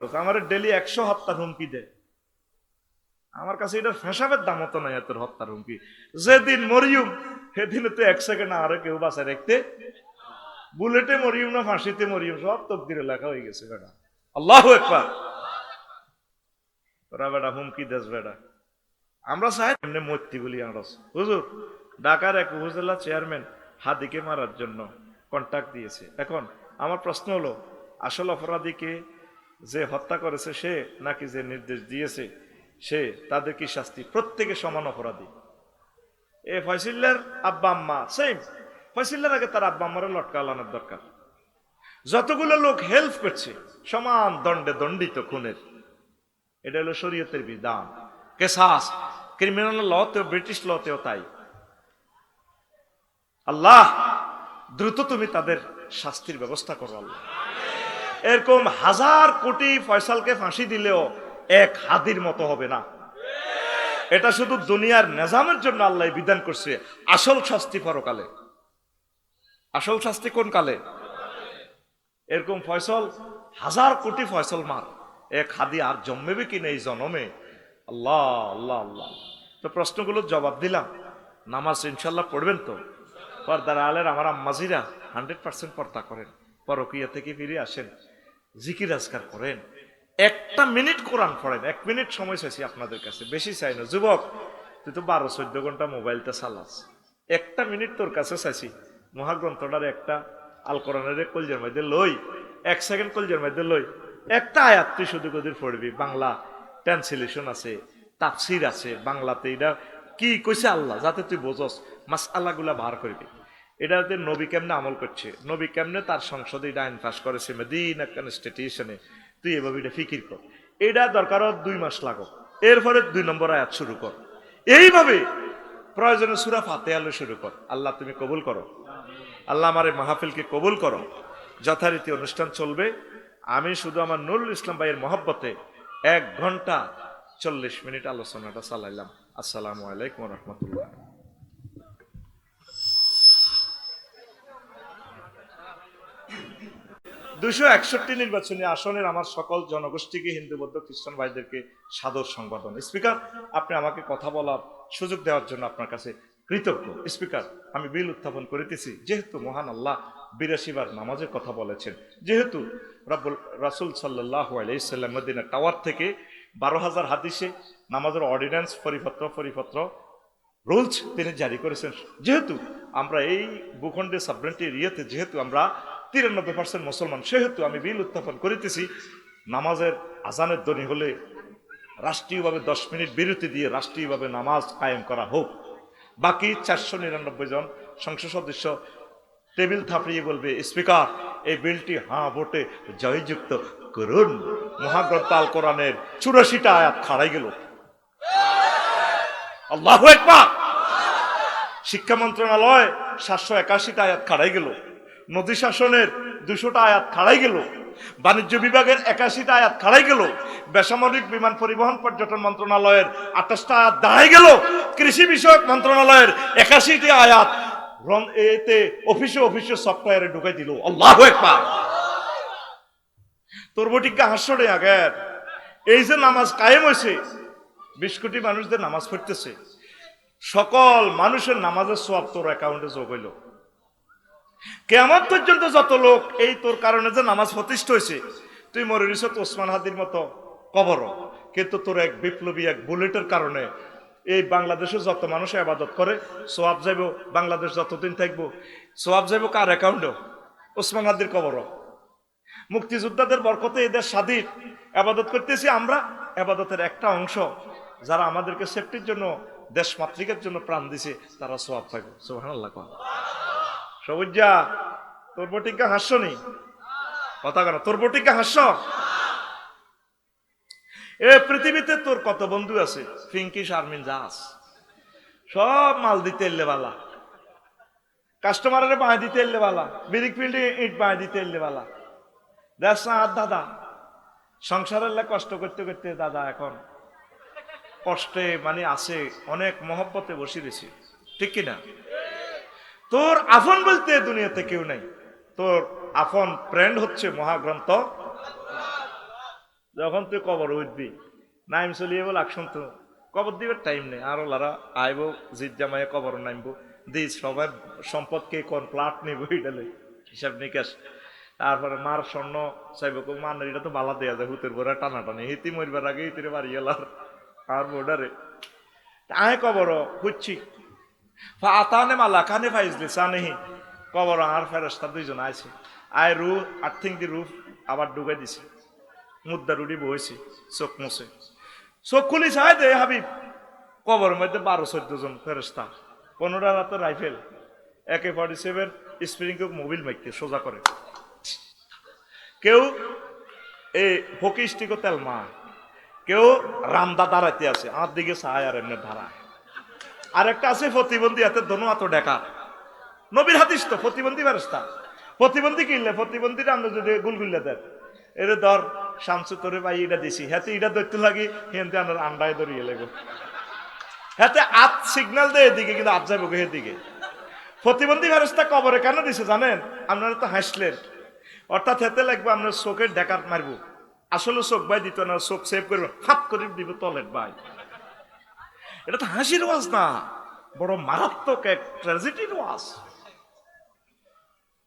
আমার ডেলি 100 হত্যার হুমকি দেয়। আমার কাছে এটার ফেসাবের দাম হতো না এত হত্যার হুমকি। যেদিন মরিয়ম সেদিন তো 1 সেকেন্ড আরো কেউ বাঁচায় রাখতে, বুলেটে মরিয়ম না ফাঁসিতে মরিয়ম সব তকদিরে লেখা হয়ে গেছে বেটা। আল্লাহু আকবার। তোরা বেটা হুমকি দেশ বেটা, আমরা চাই এমনি মূর্তি বলি। আমরা হুজুর ঢাকার এক উপজেলা চেয়ারম্যান হাদিকে মারার জন্য কন্ট্যাক্ট দিয়েছে। এখন আমার প্রশ্ন হলো, আসল অপরাধীকে যে হত্যা করেছে সে নাকি যে নির্দেশ দিয়েছে সে? তাদের কি শাস্তি? প্রত্যেকে সমান অপরাধী। এ ফয়সিল্লার আব্বা আম্মা সেম, ফয়সিল্লার আগে তার আব্বা আম্মারে লটকা আলানোর দরকার। যতগুলো লোক হেল্প করছে সমান দণ্ডে দণ্ডিত খুনের। এটা হলো শরীয়তের বিধান। কেসাস ক্রিমিনাল লতেও, ব্রিটিশ লতেও তাই। আল্লাহ দ্রুত তুমি তাদের শাস্তির ব্যবস্থা করো আল্লাহ। এরকম 1000 কোটি ফয়সালকে ফাঁসি দিলেও এক হাদির মতো হবে না। এটা শুধু দুনিয়ার নিজামের জন্য আল্লাহ বিধান করছে। আসল শাস্তি পরকালে। আসল শাস্তি কোন কালে? এরকম ফয়সল 1000 কোটি ফয়সল মার, এক হাদি আর জন্মেবে কিনা এই জন্মে? আল্লাহ আল্লাহ আল্লাহ। তো প্রশ্নগুলোর জবাব দিলাম। নামাজ ইনশাল্লাহ পড়বেন তো? পর্দার আলের আমার আম্মাজিরা 100% পর্দা করেন, পরকিয়া থেকে ফিরে আসেন, জিকির আজকার করেন, 1 মিনিট কোরআন পড়েন। 1 মিনিট সময় চাইছি আপনাদের কাছে, বেশি চাই না। যুবক তুই তো 12-14 ঘন্টা মোবাইলটা চালাস, 1 মিনিট তোর কাছে চাইছি। মহাগ্রন্থটার একটা আল কোরআনের কলজের মধ্যে লই, 1 সেকেন্ড কলজের মধ্যে লই, একটা আয়াত তুই শুধু কদির পড়বি। বাংলা ট্রান্সলেশন আছে, তাফসির আছে বাংলাতে, এটা কি কইছে আল্লাহ, যাতে তুই বোঝস মাসআলা গুলা বার করবি। এটাতে নবী কেমনে আমল করছে, নবী কেমনে তার সংসদে এটা আইন পাস করেছে মদিনা কনস্টিটিউশনে, তুই এভাবে এটা ফিকির কর। এটা দরকার 2 মাস লাগো, এরপরে 2 নম্বর আয়াত শুরু কর। এইভাবে প্রয়োজনে সূরা ফাতিহা শুরু কর। আল্লাহ তুমি কবুল করো। আল্লাহ আমার এই মাহফিলকে কবুল করো। যথারীতি অনুষ্ঠান চলবে। আমি শুধু আমার নুরুল ইসলাম ভাইয়ের মহব্বতে 1 ঘন্টা 40 মিনিট আলোচনাটা চালাইলাম। আসসালামু আলাইকুম ওয়া রাহমাতুল্লাহ। 261 নির্বাচনী আসনের আমার সকল জনগোষ্ঠীকে, হিন্দু বৌদ্ধ খ্রিস্টান ভাইদেরকে সাদর সংবর্ধনা। স্পিকার, আপনি আমাকে কথা বলার সুযোগ দেওয়ার জন্য আপনার কাছে কৃতজ্ঞ। স্পিকার, আমি বিল উত্থাপন করিতেছি, যেহেতু মহান আল্লাহ 82 বার নামাজের কথা বলেছেন, যেহেতু রাসূল সাল্লাল্লাহু আলাইহি সাল্লাম মদিনা টাওয়ার থেকে 12,000 হাদিসে নামাজের অর্ডিন্যান্স পরিপত্র রুলস তিনি জারি করেছেন, যেহেতু আমরা এই ভূখণ্ডে সাবরেন্টি এরিয়াতে যেহেতু আমরা 93% মুসলমান, সেহেতু আমি বিল উত্থাপন করিতেছি, নামাজের আজানের ধ্বনি হলে রাষ্ট্রীয়ভাবে 10 মিনিট বিরতি দিয়ে রাষ্ট্রীয়ভাবে নামাজ কায়েম করা হোক। বাকি 499 জন সংসদ সদস্য টেবিল থাপড়িয়ে বলবে, স্পিকার এই বিলটি হাঁ ভোটে জয়যুক্ত করুন। মহাগ্রন্থ আল কোরআনের 84টা আয়াত খাড়াই গেল। আল্লাহু আকবার। শিক্ষা মন্ত্রণালয় 781টা আয়াত খাড়াই গেল। নদী শাসনের 200টা আয়াত খাড়াই গেল। বাণিজ্য বিভাগের 81টা আয়াত খাড়াই গেল। বেসামরিক বিমান পরিবহন পর্যটন মন্ত্রণালয়ের 28টা আয়াত দাঁড়াই গেল। কৃষি বিষয়ক মন্ত্রণালয়ের 81টি আয়াত এতে অফিসে সফটওয়্যারে ঢুকাই দিল। আল্লাহু আকবার। তোর বটিকা হাস্যরে আগের এই যে নামাজ কায়েম হয়েছে, 20 কোটি মানুষদের নামাজ পড়তেছে, সকল মানুষের নামাজের সওয়াব তোর অ্যাকাউন্টে যোগ হইল। কিয়ামত পর্যন্ত যত লোক এই তোর কারণে যে নামাজ প্রতিষ্ঠা হয়েছে, তুই মরে গেছ ওসমান হাদির মতো কবর, কিন্তু তোর এক বিপ্লবী এক বুলেটের কারণে এই বাংলাদেশে যত মানুষ ইবাদত করে সওয়াব যাইব। বাংলাদেশ যতদিন থাকবো সওয়াব যাইব কার অ্যাকাউন্টে? ওসমান হাদির কবর। মুক্তিযোদ্ধাদের বরকতে এই দেশ স্বাধীন, ইবাদত করতেছি আমরা, ইবাদতের একটা অংশ যারা আমাদেরকে সেফটির জন্য, দেশ মাতৃকার জন্য প্রাণ দিছে, তারা সওয়াব পাইবে। সুবহানাল্লাহ। সবুজা তোর বটিকা হাস্য নেই কথা কেন? তোর বটিকা হাস্য। এ পৃথিবীতে তোর কত বন্ধু আছে, ফিঙ্কি শারমিন জাস, সব মাল দিতে এলে বালা, কাস্টমারের বাঁয় দিতে এলে বালা, বিরিক ফিল্ডে ইট বাঁয় দিতে এলে বালা। দেখ আর দাদা সংসারের কষ্ট করতে করতে দাদা এখন কষ্টে মানে আছে, অনেক মহব্বতে বসে রয়েছে, ঠিক কিনা? তোর আপন বলতে দুনিয়াতে কেউ নাই, তোর আপন ফ্রেন্ড হচ্ছে মহাগ্রন্থ। যখন তুই কবর উঠবি নাইম চলিয়ে বল আকশন তো কবর দিবার টাইম নেই আর ওলারা আইব জিদ জামাইয়ে কবর নামবো দি সবার সম্পদকে কোন প্লাট নিব এটালে হিসাব নিকাশ তারপরে মার স্বর্ণ চাইব মানের এটা তো বালা দেয়া যায় হুতের ভরে টানাটানি হিতি মরবার আগে হিতিরে বাড়ি এলার আর বোর্ডারে আয় কবর খুঁজছি আতানে মালা কানে ফাইজলি চানেহি কবর আর ফেরস্তা দুইজন আইছে আয় রু আর্থিং দি রুফ আবার ডুবে দিছে মুদ্রা রুডি বইছি চোখ মুছে চোখ খুলি চাই দে হাবিব কবর মধ্যে 12-14 জন ফেরস্তা 15 রাত রাইফেল AK-47 স্প্রিং মোবিল মাইকে সোজা করে কেউ এই হকি স্টিকও তেল মা কেউ রামদা দাঁড়াইতে আছে আমার দিকে চায় আর এমনি ধারায় আর একটা আছে প্রতিবন্ধী হাতে দোনো হাত ডেকা নবীর হাদিস তো প্রতিবন্ধী ফেরেশতা প্রতিবন্ধী কিনলে প্রতিবন্ধী রান্না যদি গুলগুল্লা দেন এর ধর শামসু তোরে ভাই এটা দিছি হাতে এটা ধরতে লাগি হেনতে আনার আন্ডায় ধরিয়ে লেগো হাতে আত সিগন্যাল দেয় এদিকে কিন্তু আত যাবো এদিকে প্রতিবন্ধী ফেরেশতা কবরে কেন দিছে জানেন আপনারা তো হাসলেন অর্থাৎ হেতে লাগবে আপনার চোখের ডেকার মারবো আসলে চোখ ভাই দিত না চোখ সেভ করবো হাত করে দিব তলেট ভাই এটা তো হাসির ওয়াজ না বড় মারাত্মক এক ট্র্যাজেডির ওয়াজ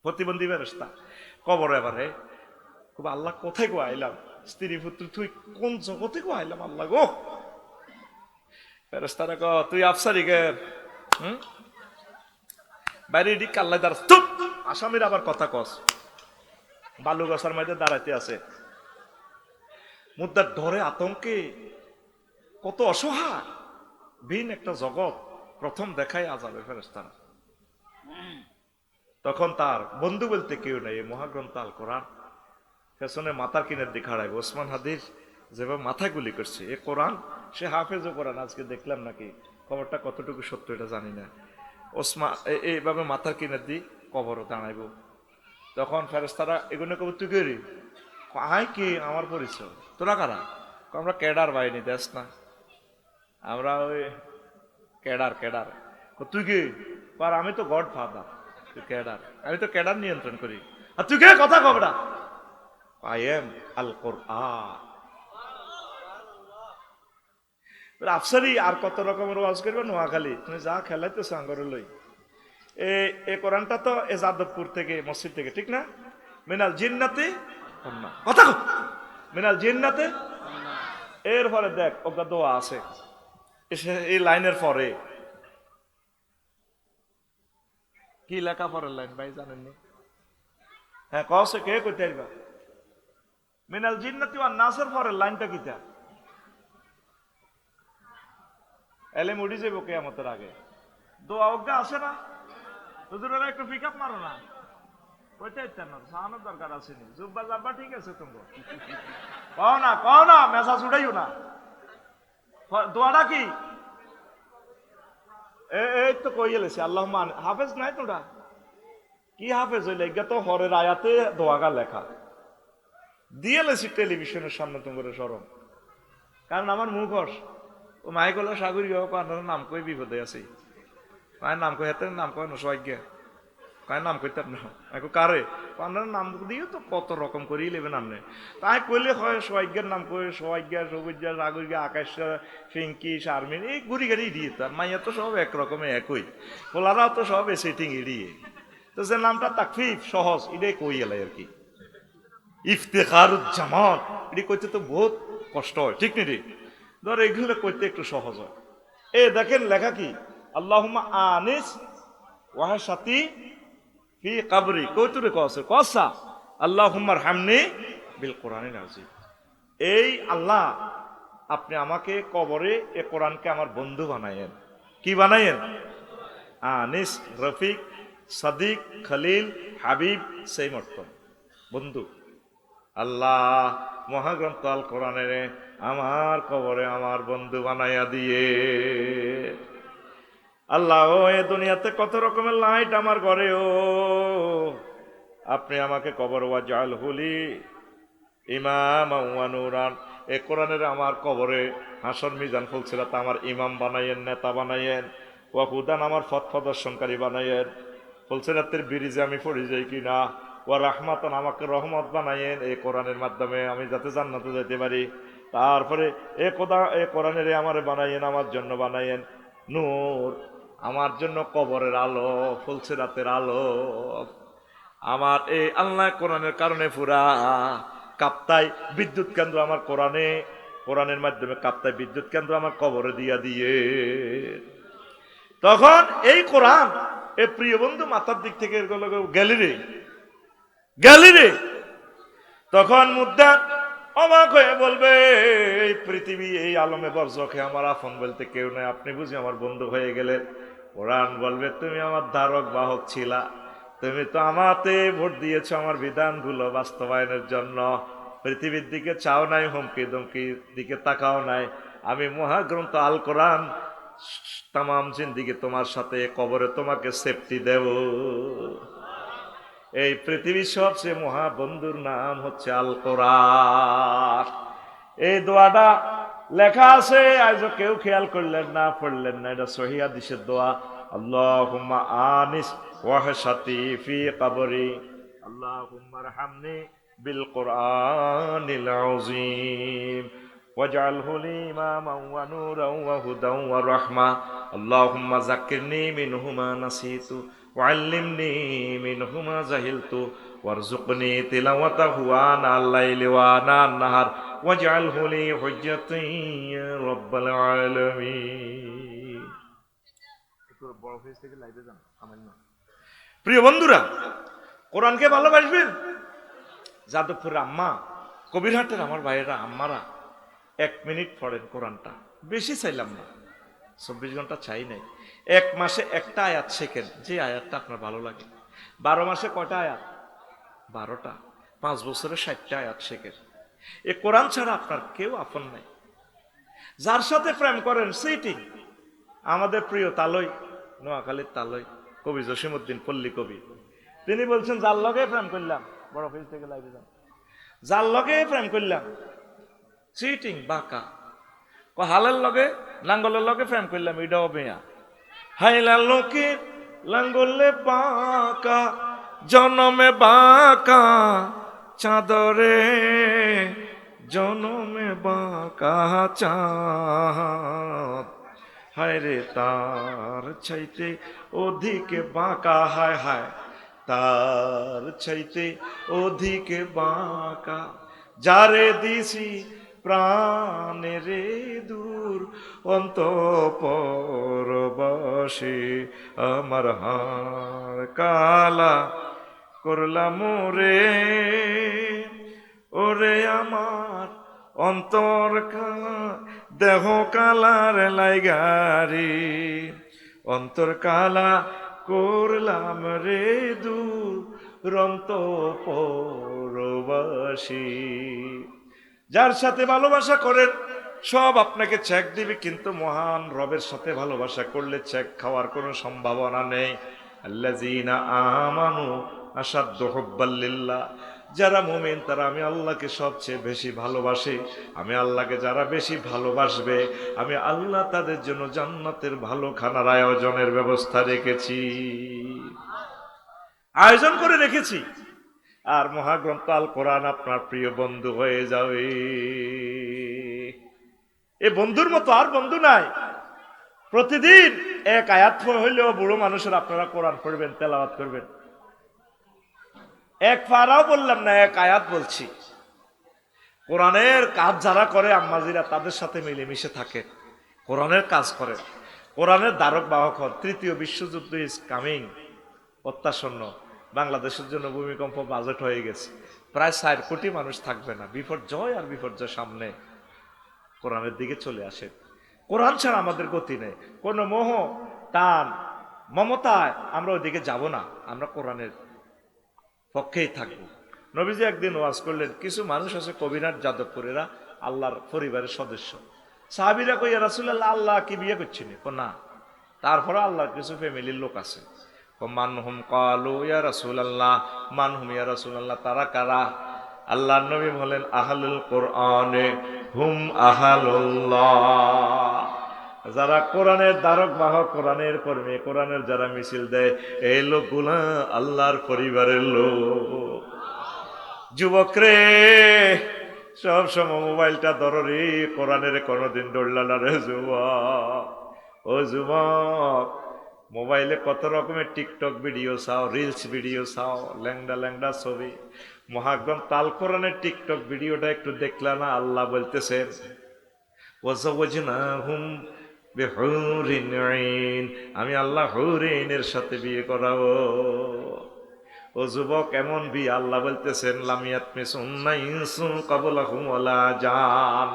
প্রতিবন্ধী ফেরেশতা কবর এবারে খুব আল্লাহ কোথায় গো আইলাম স্ত্রী পুত্র তুই কোন জগতে গো আইলাম আল্লাহ গো ফেরেশতারা গো তুই আফসারি গে বাইরে দিক আল্লাহ দাঁড়া চুপ আসামির আবার কথা কস বালু গাছার মধ্যে দাঁড়াইতে আছে মুদ্রার ধরে আতঙ্কে কত অসহায় ভিন একটা জগৎ প্রথম দেখাই আজাবে ফেরেশতারা তখন তার বন্ধু বলতে কেউ নেই মহাগ্রন্থ আল কোরআন পেছনে মাথার কিনের দিকে হারাইব ওসমান হাদির যেভাবে মাথা গুলি করছে এ কোরআন সে হাফেজও কোরআন আজকে দেখলাম নাকি খবরটা কতটুকু সত্য এটা জানি না ওসমান এইভাবে মাথার কিনের দিক কবরও দাঁড়াইব তখন ফেরেশতারা এগুলো কবর তুই করি আয় কি আমার পরিচয় তোরা কারা আমরা ক্যাডার বাহিনী দেশ না আমরা ওই ক্যাডার তুই কি পার আমি তো গড ফাদার তুই ক্যাডার আমি তো ক্যাডার নিয়ন্ত্রণ করি আর তুই কে কথা কবরা আই এম আল কোরআন আফসারি আর কত রকমের ওয়াজ করবে নোয়াখালী তুমি যা খেলাইতেছ আঙ্গরে লই এই কোরআনটা তো এ যাদবপুর থেকে মসজিদ থেকে ঠিক না মিনাল জিন্নাতে কথা মিনাল জিন্নাতে এরপরে দেখ ওটা দোয়া আছে এই লাইনের পরে কি লেখা পরের লাইন ভাই জানেননি হ্যাঁ কসে কে কইতে আইবা মিনাল জিন্নাতি ওয়ান নাসের পরের লাইনটা কিটা এলে মুড়ি যাবো কিয়ামতের আগে দোয়া অজ্ঞা আছে না হুজুরেরা একটু পিক আপ মারো না কইতে ইচ্ছা না সাহানোর দরকার আসেনি জুব্বা জাব্বা ঠিক আছে তোমরা কও না মেসা ছুটাইও না দোয়াটা কি এই তো কইয়ে লেছি আল্লাহ মান হাফেজ নাই তোরা কি হাফেজ হইলে এগুলা তো হরের আয়াতে দোয়াগা লেখা দিয়ে লেছি টেলিভিশনের সামনে তোমার সরম কারণ আমার মুখস ও মাইকলা সাগরী আপনার নাম কই বিপদে আছি মায়ের নাম কই হাতের নাম কয় না সৌভাগ্য কায় নাম কইতাম না এখন কারে আপনার নাম দিয়ে তো কত রকম করেই নেবেন আপনি তাই কইলে হয় সৌভাগ্যের নাম কই সৌভাগ্য সবুজ সাগরী আকাশ ফিঙ্কি শারমিন এই ঘুরি গাড়ি দিয়ে তার মাইয়া তো সব একরকমে একই পোলারাও তো সব সেটিং এড়িয়ে তো যে নামটা তাকফিফ সহজ এটাই কই এলাই আর কি ইফতেখারুজ্জামান এটি কইতে তো বহুত কষ্ট হয় ঠিক নি রে ধর এগুলো কইতে একটু সহজ হয় দেখেন লেখা কি আল্লাহুম্মা আনিস ওয়াহশাতি ফি কবরি কইতুরে কসা আল্লাহুম্মা রহমনি বিল কোরআনিল আযীম এই আল্লাহ আপনি আমাকে কবরে এ কোরআনকে আমার বন্ধু বানায়েন কি বানায়েন আনিস রফিক সাদিক খলিল হাবিব সেই মর্তম বন্ধু আল্লাহ মহাগ্রন্থ আল কোরআনে আমার কবরে আমার বন্ধু বানাইয়া দিয়ে আল্লাহ ও এ দুনিয়াতে কত রকমের লাইট আমার ঘরে ও আপনি আমাকে কবর ওয়াজাল হুলি ইমাম ওয়া নূরান এ কোরআনের আমার কবরে হাসর মিজান ফুলছিলা তা আমার ইমাম বানাইয়েন নেতা বানাইয়েন ওয়া হুদান আমার পথ প্রদর্শনকারী বানাইয়েন ফুলছিলাতের ব্রিজে আমি পড়ে যাই কিনা ওয়া রাহমাতান, আমাকে রহমত বানায়েন এই কোরআনের মাধ্যমে আমি যাতে জান্নাতে যেতে পারি। তারপরে এ কোরআনের আমারে বানায়েন, আমার জন্য বানায়েন নূর, আমার জন্য কবরের আলো, ফুলসিরাতের আলো। আমার এই আল্লাহ কোরআনের কারণে পুরা কাপ্তাই বিদ্যুৎ কেন্দ্র আমার কোরআনের মাধ্যমে কাপ্তাই বিদ্যুৎ কেন্দ্র আমার কবরে দিয়া দিয়ে। তখন এই কোরআন এ প্রিয় বন্ধু মাথার দিক থেকে গ্যালিরে তখন মুদ্রা অবাক হয়ে বলবে, এই পৃথিবী এই আলমে বরজখে আমার আপন বলতে কেউ নাই, আপনি বুঝি আমার বন্ধু হয়ে গেলেন। কোরআন বলবে, তুমি আমার ধারক বাহক ছিলা, তুমি তো আমাতে ভোট দিয়েছ আমার বিধানগুলো বাস্তবায়নের জন্য, পৃথিবীর দিকে চাও নাই, হুমকি ধমকি দিকে তাকাও নাই। আমি মহাগ্রন্থ আল কোরআন তামাম জিন্দিগি তোমার সাথে, কবরে তোমাকে সেফটি দেব। এই পৃথিবীর সবচেয়ে মহাবন্ধুর নাম হচ্ছে আল কোরআন। এই দোয়াটা লেখা আছে, আজও কেউ খেয়াল করলেন না, পড়লেন না। এটা সহিহ হাদিসের দোয়া। আল্লাহুম্মা আনিস ওয়াহশাতি ফি কবরি, আল্লাহুম্মা রহমনি বিল কোরআনিল আযীম ওয়াজআলহু লি ইমামান ওয়া নূরান ওয়া হুদান ওয়া রাহমা, আল্লাহুম্মা যাক্কিরনি মিনহু মা নাসিতু ওয়াল্লিমনি মিনহু মা জাহিলতু ওয়ারযুকনি তিলাওয়াতাহু আনাল লাইলি ওয়া আনান নাহার ওয়াজআলহু লি হুজ্জাতান ইয়া রাব্বাল আলামিন। একটু বড় ফেস থেকে লাইভে যান সামান্য। প্রিয় বন্ধুরা, কোরআনকে ভালোবাসবেন। যাদবপুরের আম্মা, কবিরহাটের আমার ভাইয়েরা, আম্মারা 1 মিনিট পড়েন কোরআনটা, বেশি চাইলাম না, 24 ঘন্টা চাই নাই। 1 মাসে একটা আয়াত শেখেন, যে আয়াতটা আপনার ভালো লাগে। 12 মাসে কয়টা আয়াত? 12টা। 5 বছরে 60টা আয়াত শেখেন। এই কোরআন ছাড়া আপনার কেউ আপন নাই। যার সাথে প্রেম করেন সেইটি আমাদের প্রিয় তালই, নোয়াখালীর তালই কবি জসিমউদ্দিন পল্লী কবি, তিনি বলছেন, যার লগে প্রেম করলাম, বড় ফেজ থেকে লাইভে যান, যার লগে প্রেম করলাম চিটিং বাঁকা, হালের লগে লাঙ্গলের লগে প্রেম করলাম এটাও বেয়া, হাইলার লোকে লাঙ্গলে বাঁকা জনমে বাঁকা চাঁদরে, জনমে বাঁকা চাঁদ, হায় রে তার চাইতে অধিকে বাঁকা, হায় হায় তার চাইতে অধিকে বাঁকা, যারে দিছি প্রাণে রে দূর অন্তঃপরবাসে, আমার হাড় কালা করলাম রে, ওরে আমার অন্তর দেহ কালার লাইগারি, অন্তর কালা করলাম রে দূর অন্তঃপরবাসী। যার সাথে ভালোবাসা করেন সব আপনাকে চেক দিবে, কিন্তু মহান রবের সাথে ভালোবাসা করলে চেক খাওয়ার কোনো সম্ভাবনা নেই। আল্লাযীনা আমানু আশাদ্দু হুব্বাল লিল্লাহ, যারা মুমিন তারা আমি আল্লাহকে সবচেয়ে বেশি ভালোবাসি। আমি আল্লাহকে যারা বেশি ভালোবাসবে, আমি আল্লাহ তাদের জন্য জান্নাতের ভালো খানার আয়োজনের ব্যবস্থা রেখেছি, আয়োজন করে রেখেছি। আর মহাগ্রন্থ আল কোরআন আপনার প্রিয় বন্ধু হয়ে যাবে। এ বন্ধুর মতো আর বন্ধু নাই। প্রতিদিন 1 আয়াত হইলেও বুড়ো মানুষের আপনারা কোরআন পড়বেন, তেলাওয়াত করবেন। 1 পারাও বললাম না, 1 আয়াত বলছি। কোরআনের কাজ যারা করে আম্মাজিরা, তাদের সাথে মিলেমিশে থাকে, কোরআনের কাজ করে, কোরআনের ধারক বাহক হন। 3য় বিশ্বযুদ্ধ ইজ কামিং, অত্যাসন্ন। বাংলাদেশের জন্য ভূমিকম্প বাজেট হয়ে গেছে, প্রায় 4 কোটি মানুষ থাকবে না। বিপর্যয় আর বিপর্যয় সামনে, কোরআনের দিকে চলে আসে। কোরআন ছাড়া আমাদের গতি নেই। কোন মোহ টান মমতায় আমরা ওইদিকে যাব না, আমরা কোরআনের পক্ষেই থাকবো। নবীজি একদিন ওয়াজ করলেন, কিছু মানুষ আছে কবিরাট যাদবপুরেরা, আল্লাহর পরিবারের সদস্য। সাহাবীরা কই, ইয়া রাসূলুল্লাহ আল্লাহ কি বিয়ে করছেন? না, তারপরে আল্লাহর কিছু ফ্যামিলির লোক আছে। মানহুম ক্বালু ইয়া রাসূলুল্লাহ, মানহুম ইয়া রাসূলুল্লাহ, তারা কারা? আল্লাহর নবী বলেন, আহলুল কোরআনে হুম আহলুল্লাহ, যারা কোরআনের ধারক বাহক, কোরআনের কর্মী, কোরআনের যারা মিছিল দেয়, এই লোকগুলা আল্লাহর পরিবারের লোক। যুবক রে, সব সময় মোবাইলটা ধরো রে, কোরআনের কোনোদিন দৌড়লা না রে যুবক। ও যুবক, মোবাইলে কত রকমের টিকটক ভিডিও চাও, রিলস ভিডিও চাও, ল্যাংডা ল্যাংডা ছবি। মহাগ্রম তাল কোরআনের টিকটক ভিডিওটা একটু দেখলা না? আল্লাহ বলতেছেন ওয়াজাওয়াজনাহুম বিহুরিন আইন, আমি আল্লাহ হুরিনের সাথে বিয়ে করাবো। ও যুবক, এমন বিয়ে আল্লাহ বলতেছেন লামিয়াত মিসুন্না ইনসু ক্বাবলাহুম ওয়ালা জান,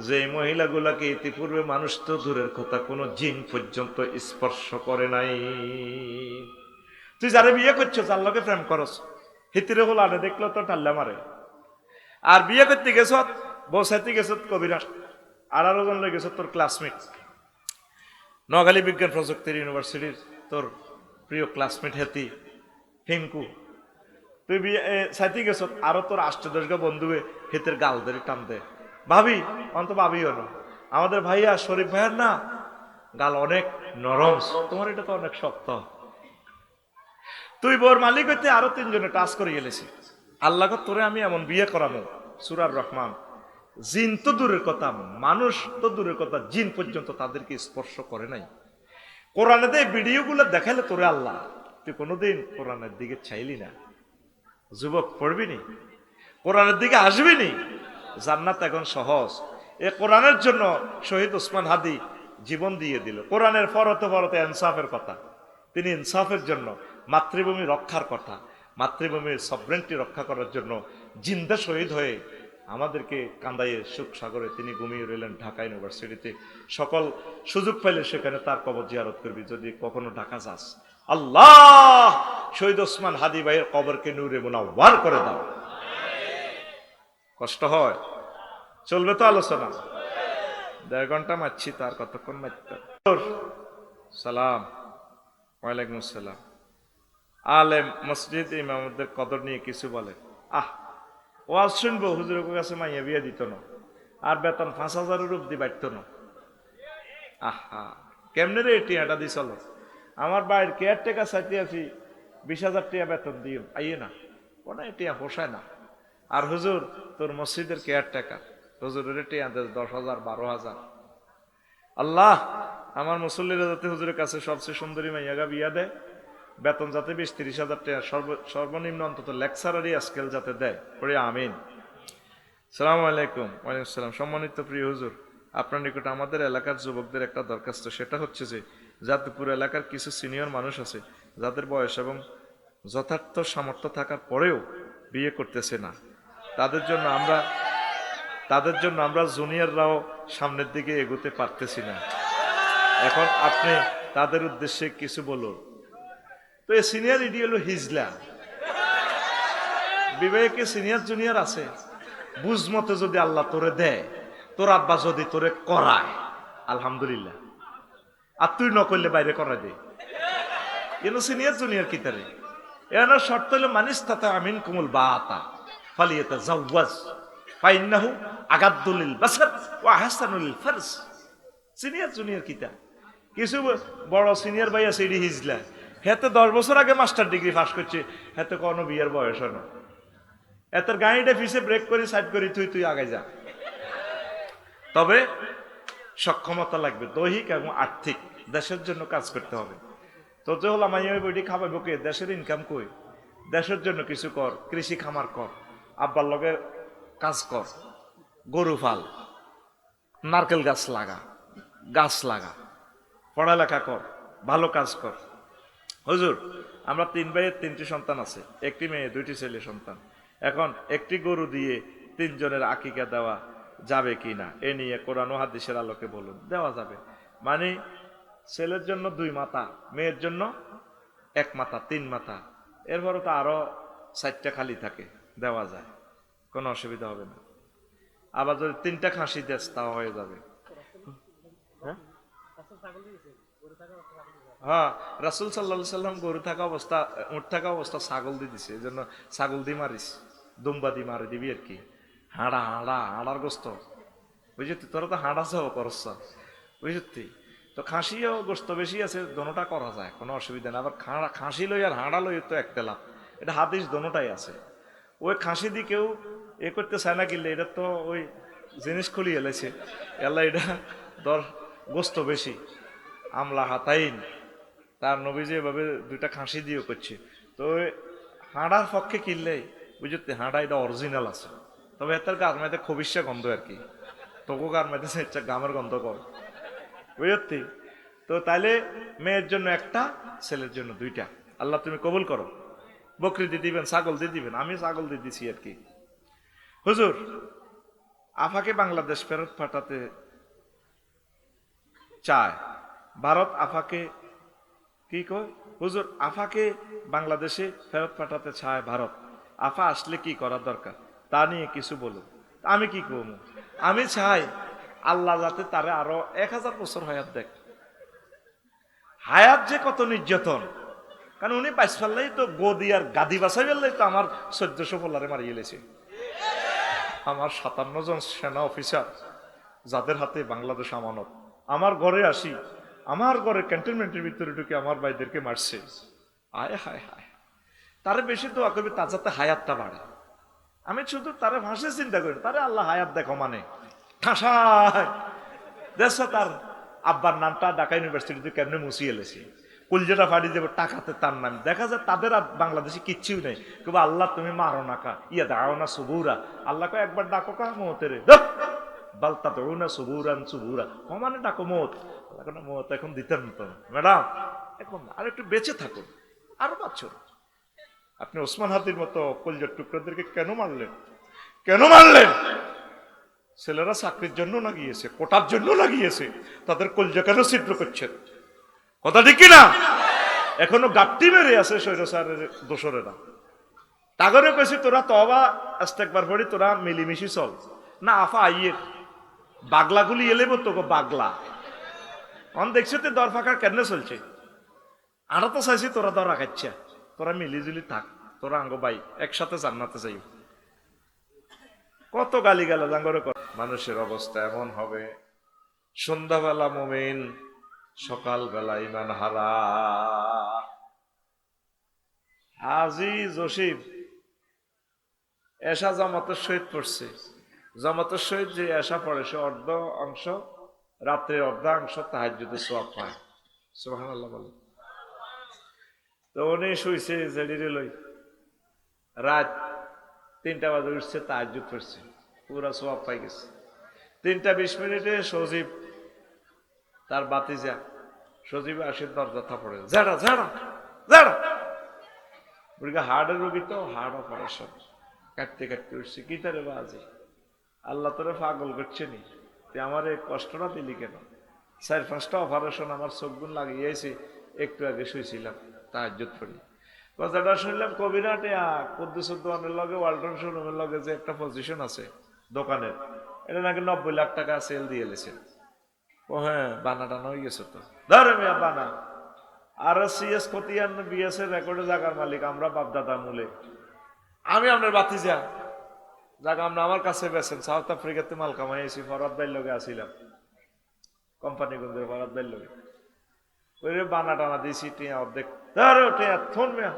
যে মহিলাগুলাকে ইতিপূর্বে মানুষ তো দূরের কথা কোনো জিন পর্যন্ত স্পর্শ করে নাই। তুই যারে বিয়ে করছিস আল্লাহকে প্রেম করস, হিতিরে হল আরে দেখলো তো টাল্লা মারে। আর বিয়ে করতে গেছ, বসাইতে গেছ কবিরাট, 18 জন লয়ে গেছ তোর ক্লাসমেট, নোয়াখালী বিজ্ঞান প্রযুক্তির ইউনিভার্সিটির তোর প্রিয় ক্লাসমেট হেতি হিংকু। তুই বিয়ে সাইতে গেছ, আরো তোর 8-10 গা বন্ধুয়ে হিতের গাল ধরে টান দে, ভাবি অন্ত ভাবিও না, আমাদের ভাইয়া শরীফ ভাইয়ার না গাল অনেক নরম, তোমার এটা তো অনেক শক্ত। তুই বোর মালিক হইতে আরো 3 জনে টাচ করে গেলেছি। আল্লাহ তোরে আমি এমন বিয়ে করামো, সূরা রহমান, জিন তো দূরের কথা, মানুষ তো দূরের কথা, জিন পর্যন্ত তাদেরকে স্পর্শ করে নাই। কোরআনে দে ভিডিওগুলো দেখাইলে তোরে আল্লাহ, তুই কোনোদিন কোরআনের দিকে চাইলি না। যুবক, পড়বি নি? কোরআনের দিকে আসবি নি? জান্নাত এখন সহজ। এ কোরআনের জন্য শহীদ ওসমান হাদি জীবন দিয়ে দিল। কোরআনের ফরতে ফরতে ইনসাফের কথা, তিনি ইনসাফের জন্য, মাতৃভূমি রক্ষার কথা, মাতৃভূমির সভরেন্টি রক্ষা করার জন্য জিন্দা শহীদ হয়ে আমাদেরকে কান্দাইয়ে সুখ সাগরে তিনি ঘুমিয়ে রইলেন ঢাকা ইউনিভার্সিটিতে। সকল সুযোগ পাইলে সেখানে তার কবর জিয়ারত করবি যদি কখনো ঢাকা যাস। আল্লাহ শহীদ ওসমান হাদি ভাইয়ের কবরকে নূরে মুনাওয়ার করে দাও। কষ্ট হয়, চলবে তো আলোচনা? 1.5 ঘন্টা মারছি, তার কতক্ষণ মারতে? সালাম। ওয়ালাইকুম আসসালাম। আলেম মসজিদ ইমামদের কদর নিয়ে কিছু বলেন। ওয়াজ শুনবো, হুজুরের কাছে মাইয়া বিয়ে দিত না, আর বেতন 5,000-এর অব্দি বাড়ত না। কেমনে রে টিয়াটা দি চলো? আমার বাইর কেয়ারটেকার চাইতে আছি 20,000 টাকা বেতন দিও, আইয়ে না, কোনো টিয়া পোষায় না। আর হুজুর তোর মসজিদের কেয়ারটেকার, হুজুরের টিয়া 10,000 12,000। আল্লাহ আমার মুসল্লিরা যাতে হুজুরের কাছে সবচেয়ে সুন্দরী মাইয়াগা বিয়া দেয়, বেতন যাতে 20-30,000 টাকা সর্বনিম্ন অন্তত লেকচারারি স্কেল যাতে দেয়, পড়ে আমিন। সালাম আলাইকুম। ওয়ালাইকুম আসসালাম। সম্মানিত প্রিয় হুজুর, আপনার নিকট আমাদের এলাকার যুবকদের একটা দরখাস্ত, সেটা হচ্ছে যে যাদবপুর এলাকার কিছু সিনিয়র মানুষ আছে যাদের বয়স এবং যথার্থ সামর্থ্য থাকার পরেও বিয়ে করতেছে না। তাদের জন্য আমরা জুনিয়ররাও সামনের দিকে এগোতে পারতেছি না। এখন আপনি তাদের উদ্দেশ্যে কিছু বলুন। তো এই সিনিয়র ইডি হলো হিজলা, বিবেকে সিনিয়র জুনিয়র আছে। বুঝ মতে যদি আল্লাহ তোরে দেয়, তোর আব্বা যদি তোরে করায় আলহামদুলিল্লাহ, আর তুই ন করলে বাইরে করা দে। কিন্তু সিনিয়র জুনিয়র কি তারে এনার শর্ত হলো মানিস তাতা আমিন কুমুল বাতা ফালিয়াতা জাওয়াজ ফাইন্নাহু আগাদ্দুল লিল বাসার ওয়া আহসানুল লিল ফারজ। সিনিয়র জুনিয়র কিতা? কিছু বড় সিনিয়র ভাই আছে ইডি হিজলা, হেতে 10 বছর আগে মাস্টার ডিগ্রি পাস করছে, হেতে কোনো বিয়ের বয়স হয় না। এতের গাড়িটা পিছে ব্রেক করে সাইড করি তুই আগে যা। তবে সক্ষমতা লাগবে, দৈহিক এবং আর্থিক, দেশের জন্য কাজ করতে হবে। তো যে হলো মাইয়া বইটি খাওয়াবো কে? দেশের ইনকাম কই? দেশের জন্য কিছু কর, কৃষি খামার কর, আব্বার লগে কাজ কর, গরু ফাল, নারকেল গাছ লাগা, পড়ালেখা কর, ভালো কাজ কর। হুজুর আমরা 3 ভাইয়ের 3টি সন্তান আছে, 1টি মেয়ে 2টি ছেলে সন্তান। এখন একটি গরু দিয়ে 3 জনের আকিকা দেওয়া যাবে কি না, এ নিয়ে কোরআন ও হাদিসের আলোকে বলুন। দেওয়া যাবে, মানে ছেলের জন্য 2 মাথা, মেয়ের জন্য 1 মাথা, 3 মাথা, এরপরও তো আরো 4টা খালি থাকে, দেওয়া যায়, কোনো অসুবিধা হবে না। আবার যদি 3টা খাসি দেশ তাও হয়ে যাবে। হ্যাঁ, রাসূল সাল্লাল্লাহু আলাইহি সাল্লাম গরু থাকা অবস্থা, উট থাকা অবস্থা ছাগল দিয়ে দিছে, এই জন্য ছাগল দিয়ে মারিস, দুম্বা দিয়ে মারি দিবি আর কি। হাড়ার গোস্ত বুঝলি, তোরা তো হাঁড়া সহ করস বুঝলি। তো খাসিও গোস্ত বেশি আছে, দোনোটা করা যায়, কোনো অসুবিধা না। আবার খাসি লই আর হাঁড়া লই তো একটা লাভ, এটা হাদিস দোনোটাই আছে। ওই খাসি দিয়ে কেউ এ করতে চায় না, কিনলে এটা তো ওই জিনিস খুলি এলেছে এল্লা, এটা ধর গোস্ত বেশি, আমলা হাতাইন, তার নবীজি এভাবে দুইটা খাসি দিয়েও করছে। তো ওই হাঁড়ার পক্ষে কিনলে বুঝতে, হাঁড়া এটা অরিজিনাল আছে, তবে এটার গাছ মাইতে খবিসা গন্ধ আর কি, তবু গার মাইতেছে ইচ্ছা গামের গন্ধ কর, বুঝতে। তো তাইলে মেয়ের জন্য একটা, ছেলের জন্য দুইটা। আল্লাহ তুমি কবুল করো। বকরি দিয়ে দিবেন, ছাগল দিয়ে দিবেন, আমি ছাগল দিয়ে দিছি আর কি। হুজুর, আফাকে বাংলাদেশ ফেরত পাঠাতে চায় ভারত, আফাকে কি কয় হুজুর, আফাকে বাংলাদেশে ফেরত পাঠাতে চায় ভারত, আফা আসলে কি করা দরকার তা নিয়ে কিছু বলুন। আমি কি করব? আমি চাই আল্লাহ যাতে তারে আরো 1000 বছর হায়াত দেখ। হায়াত যে কত নির্যাতন, কারণ উনি বাইশ ফেললেই তো গদি আর গাদি বাসাই ফেললেই তো আমার 1400 পোলারে মারিয়ে গেছে। আমার 57 জন সেনা অফিসার যাদের হাতে বাংলাদেশ আমানত, আমার ঘরে আসি, আমার ঘরে ক্যান্টনমেন্টের ভিতরে ঢুকে আমার ভাইদেরকে মারছে। আয় হায় হায়, তারে বেশি দোয়া করবি তার যাতে হায়াতটা বাড়ে। আমি শুধু তারে ভাষে চিন্তা করি, তারে আল্লাহ হায়াত দেখো, মানে ঠাসায় দেশ। তার আব্বার নামটা ঢাকা ইউনিভার্সিটিতে কেমনে মুছিয়ে এলেছে, কুলজেটা ফাড়ি দেবো টাকাতে তার নাম। দেখা যায় তাদের আর বাংলাদেশে কিচ্ছু নেই, কিন্তু আল্লাহ তুমি মারো না কা, ইয়া দাও না সুবুরা, আল্লাহকে একবার ডাকো কা মতেরে বালতা তো না সুবুরান সুবুরা, মানে ডাকো মত। আল্লাহ মত এখন দিতেন তো ম্যাডাম, এখন আর একটু বেঁচে থাকুন আরো বছর। আপনি ওসমান হাদির মতো কলজার টুকরাদেরকে কেন মারলেন? কেন মারলেন? ছেলেরা চাকরির জন্য লাগিয়েছে, কোটার জন্য লাগিয়েছে, তাদের কলজা কেন ছিদ্র করছেন? কথা ঠিক কিনা? এখনো গাপটি মেরে আছে স্বৈরাচারের দোসরেরা। তাগরে কইছি তোরা তবা আস্তেকবার পড়ি, তোরা মিলিমিশি চল না। আফা আইয়ে বাগলাগুলি এলে তো বাগলা অন দেখছি তো দর ফাঁকা কেন চলছে। আরো তো চাইছি তোরা দর রাখাচ্ছা, তোরা মিলিজুলি থাক, তোরা আঙ্গ ভাই একসাথে জান্নাতে যাই। কত গালি গালা জাঙ্গরে। মানুষের অবস্থা এমন হবে, সন্ধ্যাবেলা মুমিন, সকালবেলা ইমান হারা। হাজি জসিম এশা জামাতের সহিত পড়ছে, জামাতের সহিত যে এশা পড়ে সে অর্ধ অংশ, রাত্রে অর্ধাংশ তাহাজ্জুদে সওয়াব পায়। সুবহানাল্লাহ বলে। তো উনি শুইছে জেডিরে লই, রাত 3টা বাজে উঠছে, তাহাজ্জুদ পড়ছে, পুরা সওয়াব পাই গেছে। 3:20 সজীব তার বাতিজা, সজীব আসে দরজা থাপড়ে, ঝাড়া ঝাড়া ঝাড়া। বুড়িকে হার্টের রোগী তো, হার্ট অপারেশন, কাটতে কাটতে উঠছে, কি তারে বাজে, আল্লাহ তোরে পাগল করছে নি, তুই আমার এই কষ্টটা দিলি কেন? 4-5টা অপারেশন আমার চোখগুন লাগিয়েছে, একটু আগে শুয়েছিলাম তাহাজ্জুদ পড়ি। কথাটা শুনলাম কবিরাটে কুদ্দুসুদ্দোয়ানের লগে ওয়ালটন শোরুমের লগে যে একটা পজিশন আছে দোকানের, এটা নাকি 90 লাখ টাকা সেল দিয়ে এলেছে। ও হ্যাঁ, বানা টানা হয়ে গেছে তো, ধরে মেয়া বানা। আর সিএস খতিয়ান বিএস এর রেকর্ডে জাগার মালিক আমরা, বাপদাদা মূলে। আমি আপনার বাতিজা, জায়গা আমরা আমার কাছে বেছেন, সাউথ আফ্রিকাতে মাল কামাইছি, ফরাদ ভাইয়ের লগে আসিলাম, কোম্পানি গঞ্জের ফরাদ ভাইয়ের লগে। ওই বানা টানা দিয়েছি, টিয়া অর্ধেক ধরো, টিয়া থন মেয়া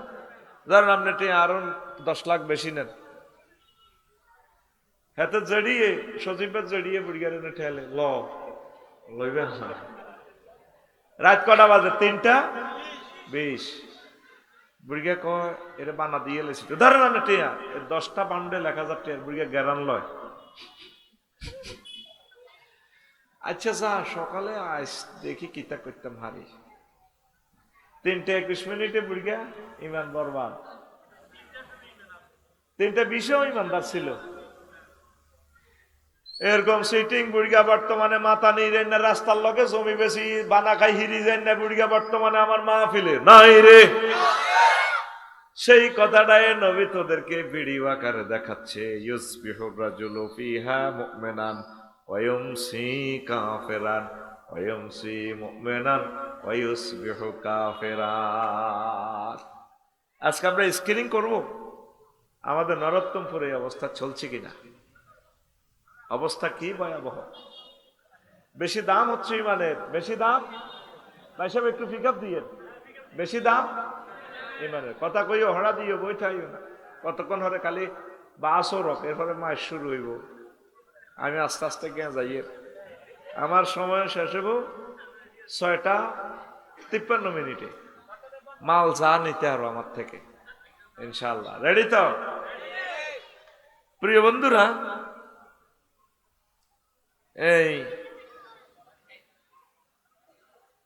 ধরেন আপনি টিয়া আরো 10 লাখ বেশি নেন। হাতে জড়িয়ে সজীবের জড়িয়ে বুড়িগারে ঠেলে লইবেন। রাত কটা বাজে? 3:20। বুড়িগা কয় এটা বানা দিয়ে লেছি, ধরেন আপনি টিয়া 10টা বান্ডেল 1000 টিয়ার। বুড়িগা গ্যারান লয়। আচ্ছা যা সকালে আইস দেখি কিতা করতাম হারি। 3:21 বুড়িগা ইমান বরবাদ। 3:20 ইমানদার ছিল। এরকম সিটিং বুড়িগা বর্তমানে মাথা নেই রে না, রাস্তার লগে জমি বেশি বানা খাই হিরি যায় না। বুড়িগা বর্তমানে আমার মাহফিলে নাই রে। সেই কথাটাই নবী তোদেরকে ভিডিও আকারে দেখাচ্ছে। ইউসবিহুর রাজুলু ফিহা মুমিনান ওয়া ইউমসি কাফিরান ওয়া ইউমসি মুমিনান ওয়া ইউসবিহু কাফিরান। আজকে আমরা স্ক্রিনিং করব আমাদের নরোত্তমপুরে অবস্থা চলছে কিনা, অবস্থা কি ভয়াবহ। বেশি দাম হচ্ছে ইমানের। বেশি দাম ভাই সাহেব একটু পিক আপ দিয়ে, বেশি দাম ইমানের। কথা কইও হড়া দিও বইটাইও না, কতক্ষণ হরে খালি বাসও রক, এরপরে মাস শুরু হইব। আমি আস্তে আস্তে গিয়ে যাইয়ে আমার সময় শেষ হইব 6:53। মাল যা নিতে আরো আমার থেকে ইনশাআল্লাহ। রেডি তো? প্রিয় বন্ধুরা, এই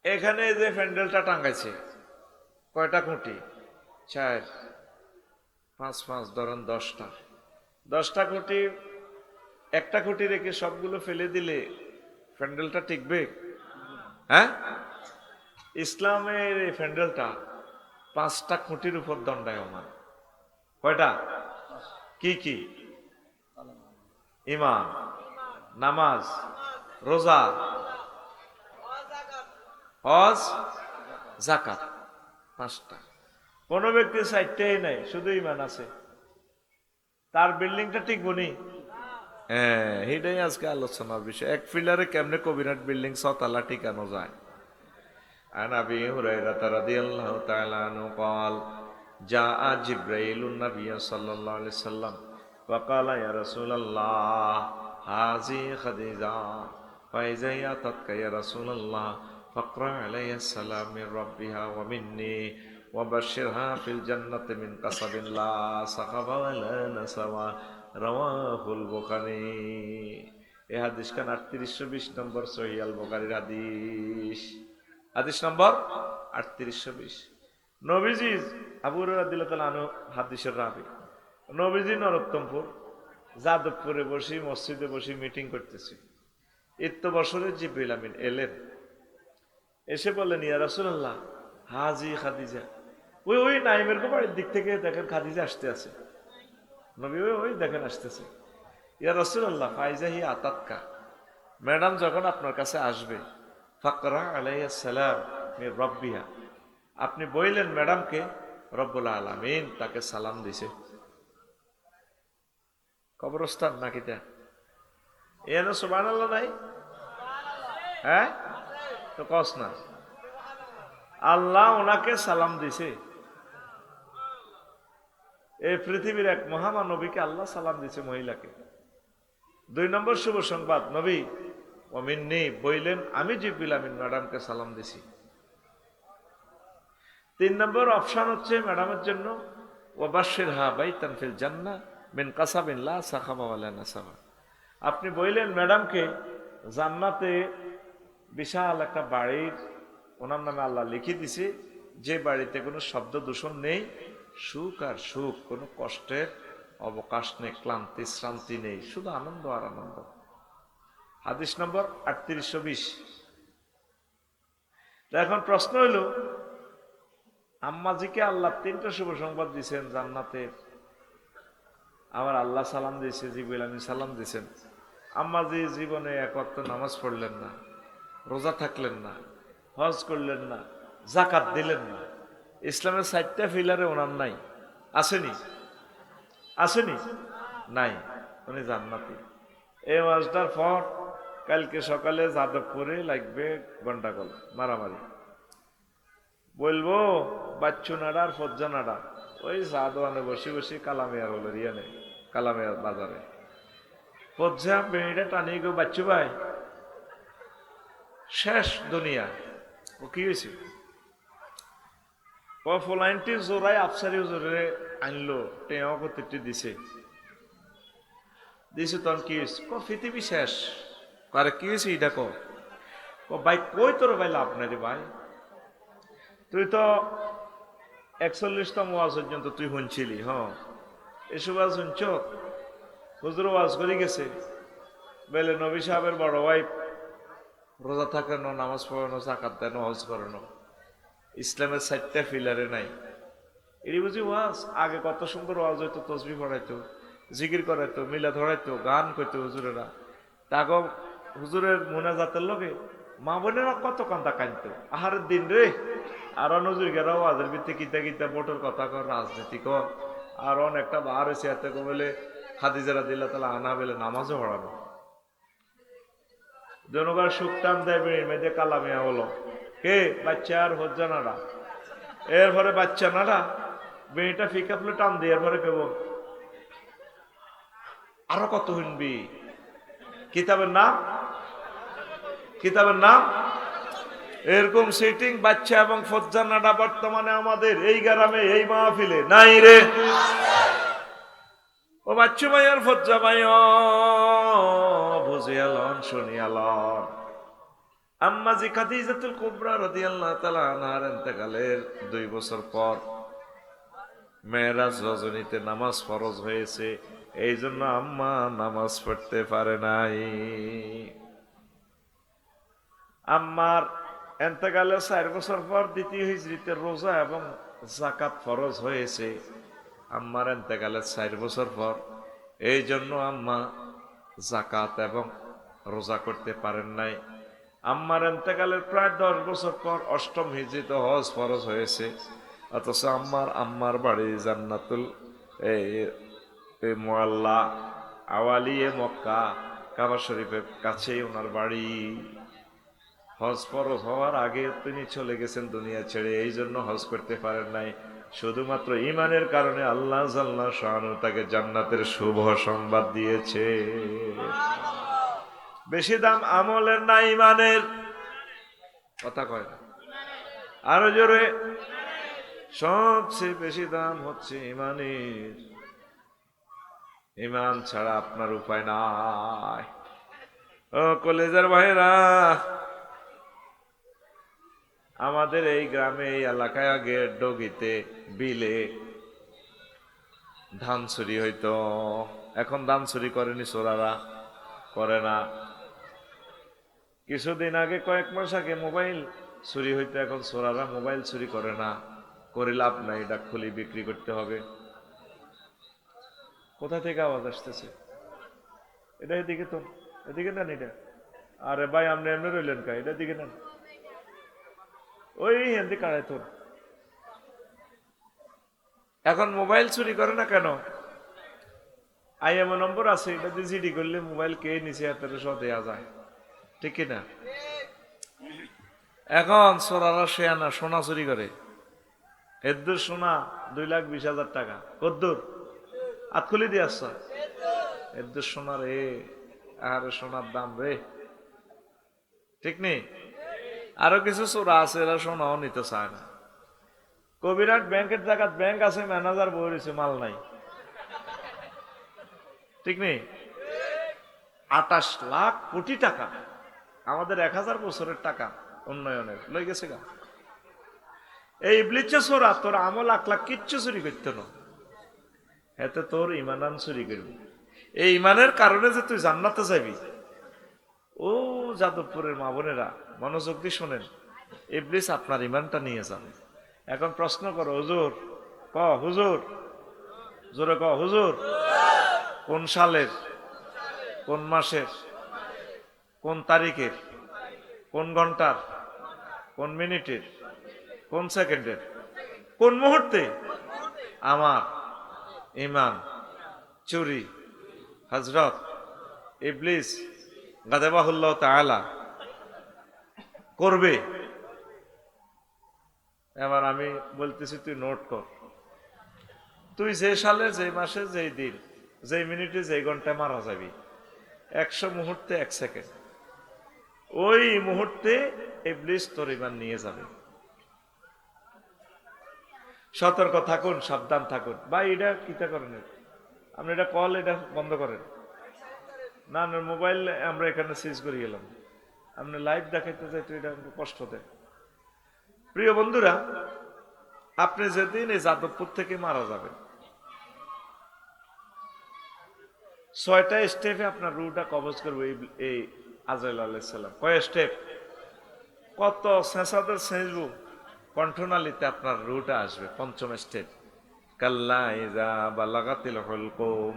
এখানে যে প্যান্ডেলটা টাঙ্গাইছে কয়টা খুঁটি? 4 5 5 ধরেন 10টা। 10টা খুঁটি, একটা খুঁটি রেখে সবগুলো ফেলে দিলে প্যান্ডেলটা টিকবে? হ্যাঁ, ইসলামের এই প্যান্ডেলটা 5টা খুঁটির উপর দণ্ডায়মান। কয়টা? কি কি? ঈমান, নামাজ, রোজা, হজ, যাকাত। 5টা। কোন ব্যক্তি 4টাই নাই, শুধু ঈমান আছে, তার বিল্ডিংটা টিকবো নি? হ্যাঁ, এটাই আজকে আলোচনার বিষয়। এক পিলারে কেমনে কবিরাট বিল্ডিং 6 তলা টিকানো যায়। عن أبي هريرة رضي الله تعالى عنه قال جاء جبريل النبي صلى الله عليه وسلم وقال يا رسول الله هذه خديجة فإذا هي أتتك يا رسول الله فاقرأ علي السلام من ربها ومني وبشرها في الجنة من قصب لا سخب ولا نسب رواه البخاري। এই হাদিস খান 3820 নম্বর সহিহ আল বুখারীর হাদিস। হাদিস নম্বর 3820। নবীজি আবু হুরায়রা রাদিয়াল্লাহু তাআলা আনহু হাদিসের রাবী। নবীজি নরোত্তমপুর যাদবপুরে বসে মসজিদে বসে মিটিং করতেছে। ইত্য বছরে জিবরিল আমিন এলেন, এসে বললেন ইয়া রাসূলুল্লাহ হাজি খাদিজা। ওই নাইমের বাড়ির দিক থেকে দেখেন খাদিজা আসতে আছে। নবী ওই দেখেন আসতেছে। ইয়া রাসূলুল্লাহ ফাইজা হি আতাতকা, ম্যাডাম যখন আপনার কাছে আসবে, ফাকরা আলাইহিস সালাম মির রাব্বিহা, আপনি বললেন ম্যাডামকে রব্বুল আলামিন তাকে সালাম দিছে। কবরস্থান নাকি তা? এখানে সুবহানাল্লাহ নাই? হ্যাঁ, তো কস না, আল্লাহ ওনাকে সালাম দিছে। এই পৃথিবীর এক মহামানবীকে আল্লাহ সালাম দিছে, মহিলাকে। 2 নম্বর শুভ সংবাদ, নবী ওমিন্নি বইলেন আমি জিবরিল আমিন ম্যাডামকে সালাম দিছি। 3 নম্বর অপশন হচ্ছে ম্যাডামের জন্য ওয়াবাশশিরহা বাইতান ফিল জান্নাহ মিন কাসাবিন লা সাখাবা ওয়ালা নাসাবা। আপনি বইলেন ম্যাডামকে জান্নাতে বিশাল একটা বাড়ির ওনার নামে আল্লাহ লিখে দিছে, যে বাড়িতে কোনো শব্দ দূষণ নেই, সুখ আর সুখ, কোনো কষ্টের অবকাশ নেই, ক্লান্তি শ্রান্তি নেই, শুধু আনন্দ আর আনন্দ। হাদিস নম্বর 3820। এখন প্রশ্ন হইল, আম্মাজিকে আল্লাহ 3টা শুভ সংবাদ দিয়েছেন জান্নাতের, আবার আল্লাহ সালাম দিয়েছে, জিবরিল আমিন সালাম দিয়েছেন। আম্মাজি জীবনে এক ওয়াক্ত নামাজ পড়লেন না, রোজা থাকলেন না, হজ করলেন না, যাকাত দিলেন না। ইসলামের 4টা পিলারে ওনার নাই, আসেনি? আসেনি? নাই। উনি জান্নাতি। এই মাসটার পর কালকে সকালে যাদবপুরে লাগবে গন্ডাগোল, মারামারি। বলবো বাচ্চু নাড়া আর ফজ্জা নাড়া, ওই সাদওয়ানে বসে বসে কালামিয়ার হলো রিয়ানে, কালামিয়ার বাজারে। ফজ্জা বেড়িটা টানিয়ে গো, বাচ্চু ভাই শেষ দুনিয়া। ও কি হয়েছে? ও ফলাইনটি জোরাই আফসারি জোরে আনলো, টেও কতটি দিছে তখন কি হয়েছে? পৃথিবী শেষ। আরে কি হয়েছে এটা কো? ভাই কই তোর ভাই লাভ নাই রে ভাই, তুই তো 41তম ওয়াজ পর্যন্ত তুই শুনছিলি। হ্যাঁ, এসব ওয়াজ শুনছ? হুজুর ওয়াজ করে গেছে, বলে নবী সাহেবের বড় ভাই রোজা থাকানো, নামাজ পড়ানো, যাকাত দেন, হজ করানো, ইসলামের 4টা পিলারে নাই। এটি বুঝি ওয়াজ? আগে কত সুন্দর ওয়াজ হইতো, তসবিহ পড়াইতো, জিকির করাইতো, মিলাদ ধরাইতো, গান করতো হুজুরেরা। তাকে হুজুরের মুনাজাতের লগে মা বোনেরা কত কান্দা কাঁদতো, আহারের দিন রে। আর নজর গেরাও আজের ভিত্তি কিতা কিতা বোটের কথা কর, রাজনীতি কর, আর অনেকটা বার হয়েছে এত বলে খাদিজা রাদিয়াল্লাহু তাআলা আনহা বলে নামাজও পড়ানো। জনগণ সুখ টান দেয় বেড়ে মেয়েদের কালামিয়া হলো কে বাচ্চা আর হজ্জা নাড়া এরপরে বাচ্চা নাড়া বেড়িটা ফিকা ফুলে টান দিয়ে এরপরে কেব আরো কত শুনবি কিতাবের নাম এরকম সিটিং বাচ্চা এবং ফজ্জা নাড়া বর্তমানে আমাদের এই গ্রামে এই মাহফিলে নাই রে ও বাচ্চু ভাই আর ফজ্জা ভাই বুঝিয়ালন শুনিয়ালন আম্মাজি খাদিজাতুল কুবরা রাদিয়াল্লাহু তাআলা আনহার ইন্তেকালের 2 বছর পর মেরাজ রজনীতে নামাজ ফরজ হয়েছে, এই জন্য আম্মা নামাজ পড়তে পারে নাই। আম্মার ইন্তেকালের 4 বছর পর দ্বিতীয় হিজরিতে রোজা এবং যাকাত ফরজ হয়েছে। আম্মার ইন্তেকালের 4 বছর পর, এই জন্য আম্মা যাকাত এবং রোজা করতে পারেন নাই। আম্মার ইন্তেকালের প্রায় 10 বছর পর অষ্টম হিজরিতে হজ ফরজ হয়েছে, অথচ আম্মার বাড়ি জান্নাতুল মুআল্লা আওয়ালিয়ে মক্কা কাবা শরীফের কাছেই ওনার বাড়ি। হজ ফরজ হওয়ার আগে তিনি চলে গেছেন দুনিয়া ছেড়ে, এই জন্য হজ করতে পারেন নাই। শুধুমাত্র ঈমানের কারণে আল্লাহ জাল্লা শাআনহু তাকে জান্নাতের শুভ সংবাদ দিয়েছে। বেশি দাম আমলের না ঈমানের? কথা কয় না, আরো জোরে। সবচেয়ে বেশি দাম হচ্ছে ঈমানের। ঈমান ছাড়া আপনার উপায় নাই। ও কলেজার ভাইরা, আমাদের এই গ্রামে এই এলাকায় আগে ডগিতে বিলে ধান চুরি হইতো, এখন ধান চুরি করেনি, চোরারা করে না। কিছুদিন আগে কয়েক মাস আগে মোবাইল চুরি হইতো, এখন চোরারা মোবাইল চুরি করে না। করে লাভ নাই, ডাক খুলি বিক্রি করতে হবে। কোথা থেকে আওয়াজ আসতেছে? এটা এদিকে তো, এদিকে নেন এটা। আরে ভাই আপনি এমনি রইলেন কা, এটা দিকে নেন। ওই হিন্দি কাড়াই তোর। এখন মোবাইল চুরি করে না কেন? আইএমও নম্বর আছে, এটা দিয়ে জিডি করলে মোবাইল কে নিচে হাতের সব দেওয়া যায়, ঠিক কিনা? এখন সোনারা শেয়ানা সোনা চুরি করে। এদ্দুর সোনা 2,20,000 টাকা। কদ্দুর আতকুলি দিয়ে আসছ? এদ্দুর সোনা রে, আর সোনার দাম রে, ঠিক নেই? আরো কিছু চোরা আছে, এরা সোনাও নিতে চায় না। কবিরাট ব্যাংকের জায়গায় ব্যাংক আছে, ম্যানেজার বই রয়েছে, মাল নাই, ঠিক নেই? 28 লাখ কোটি টাকা, আমাদের 1000 বছরের টাকা উন্নয়নের লই গেছে গা। এই ইবলিসে চোরা, তোর আমল 1 লাখ কিচ্ছু চুরি করতে না, এতে তোর ঈমান চুরি করবি। এই ঈমানের কারণে যে তুই জান্নাতে যাবি। ও যাদবপুরের মা বোনেরা মনোযোগ দিয়ে শোনেন, ইবলিস আপনার ঈমানটা নিয়ে যাবে। এখন প্রশ্ন করো, হুজুর ক, হুজুর জোরে ক, হুজুর কোন সালের, কোন মাসের, কোন তারিখের, কোন ঘন্টার, কোন মিনিটের, কোন সেকেন্ডের, কোন মুহূর্তে আমার ঈমান চুরি হযরত ইবলিস গাদাবাহুল্লাহ তাআলা করবে? এবার আমি বলতেছি, তুই নোট কর। তুই যে সালে, যে মাসে, যেই দিন, যেই মিনিটে, যেই ঘন্টায় মারা যাবি, 100 মুহূর্তে 1 সেকেন্ড, ওই মুহূর্তে ইবলিস তোর ঈমান নিয়ে যাবে। সতর্ক থাকুন, সাবধান থাকুন। ভাই এটা কিতা করেন আপনি? এটা কল, এটা বন্ধ করেন না। মোবাইল আমরা এখানে সুইচ করে গেলাম, আপনি লাইভ দেখাইতে চাইতে এটা কষ্ট দেয়। প্রিয় বন্ধুরা, আপনি যেদিন এই যাদবপুর থেকে মারা যাবেন, 6টা স্টেপে আপনার রুটা কবজ করবে এই আজরাইল আলাইহিস সালাম। কয় স্টেপ? কত সেঁচাদের সেঁচবো, কণ্ঠনালীতে আপনার রুটা আসবে। 5ম স্টেপ, কাল্লা ইযা বালাগাতিল হুলকুম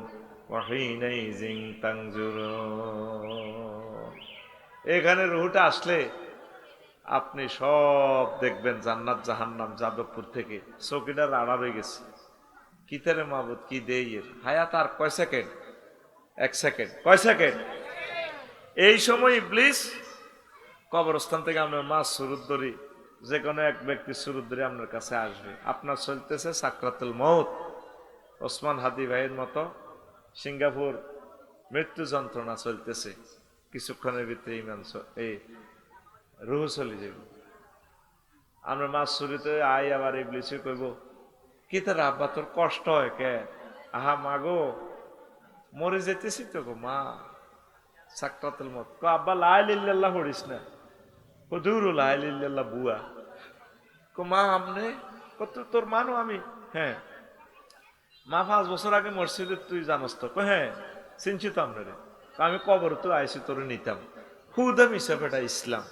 ওয়া হিনাইযিন তানজুরুন। এখানে রুটা আসলে আপনি সব দেখবেন, জান্নাত জাহান্নাম যাদবপুর থেকে। চৌকিদার আড়া রয়ে গেছে, কিতারে মাহবুদ কি দেই এর হায়াত আর কয় সেকেন্ড? 1 সেকেন্ড। কয় সেকেন্ড? এই সময় ইবলিস কবরস্থান থেকে আপনার মাছ সুরুত ধরি, যে কোনো এক ব্যক্তি সুরুত ধরে আপনার কাছে আসবে, আপনার চলতেছে সাকরাতুল মউত, ওসমান হাদি ভাইয়ের মতো সিঙ্গাপুর মৃত্যু যন্ত্রণা চলতেছে, কিছুক্ষণের ভিতরে এই রুহ চলে যাবে। আমরা মাছ চুরিতে আই আবার ইবলিসে কইব, কি তার আব্বা তোর কষ্ট হয় কে? আহা মা গো, মরে যেতেছি তো গো মা, সাকরাতুল মউত। কো আব্বা লা ইলাহা ইল্লাল্লাহ পড়িস না। কো দূর লা ইলাহা ইল্লাল্লাহ বুয়া। কো মা আমনে? কত তোর মানো আমি? হ্যাঁ। মা 5 বছর আগে মসজিদে তুই জানস তো? কো হ্যাঁ চিনছি তো আপনারে। আমি কবর তো আইসি তোর নিতাম। হুদা মিশা বেটা ইসলাম।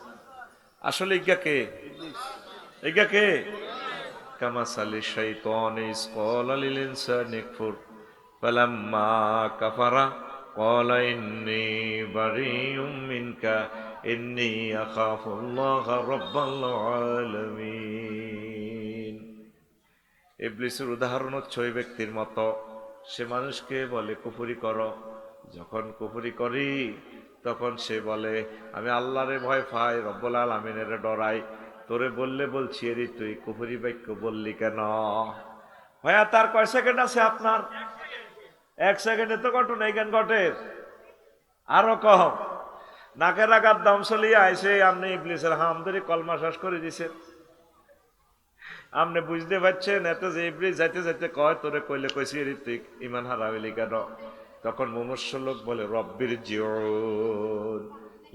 আসলে ইগা কে? ইগা কে? কামাসালি শাইতান ইস ক্বালা লিল ইনসানি কুফর ফালাম্মা কাফারা ক্বালা ইন্নী বারিউম মিনকা ইন্নী আখাফুল্লাহ রাব্বাল আলামিন। ইবলিসের উদাহরণ হচ্ছে ওই ব্যক্তির মতো, সে মানুষকে বলে কুফরি করো, যখন কুফরি করি তখন সে বলে আমি আল্লাহরে ভয় পাই, রব্বুল আলামিনের ডরাই। তোরে বললে বলছি এরি তুই কুফরি বাক্য বললি কেন? ভাইয়া তার কয় সেকেন্ড আছে আপনার? 1 সেকেন্ডে তো ঘটনা এই জ্ঞান ঘটে। আরো কম নাকের আঘাত দাম চলিয়ে আইসে, আপনি ইবলিসের হামদরি কলমা শ্বাস করে দিছেন। আপনি বুঝতে পারছেন এত যে ইবলিস যাইতে যাইতে কয় তোরে কইলে কইছি এরি তুই ইমান হারাইলি কেন? তখন মনুষ্য লোক বলে রব্বির জিউন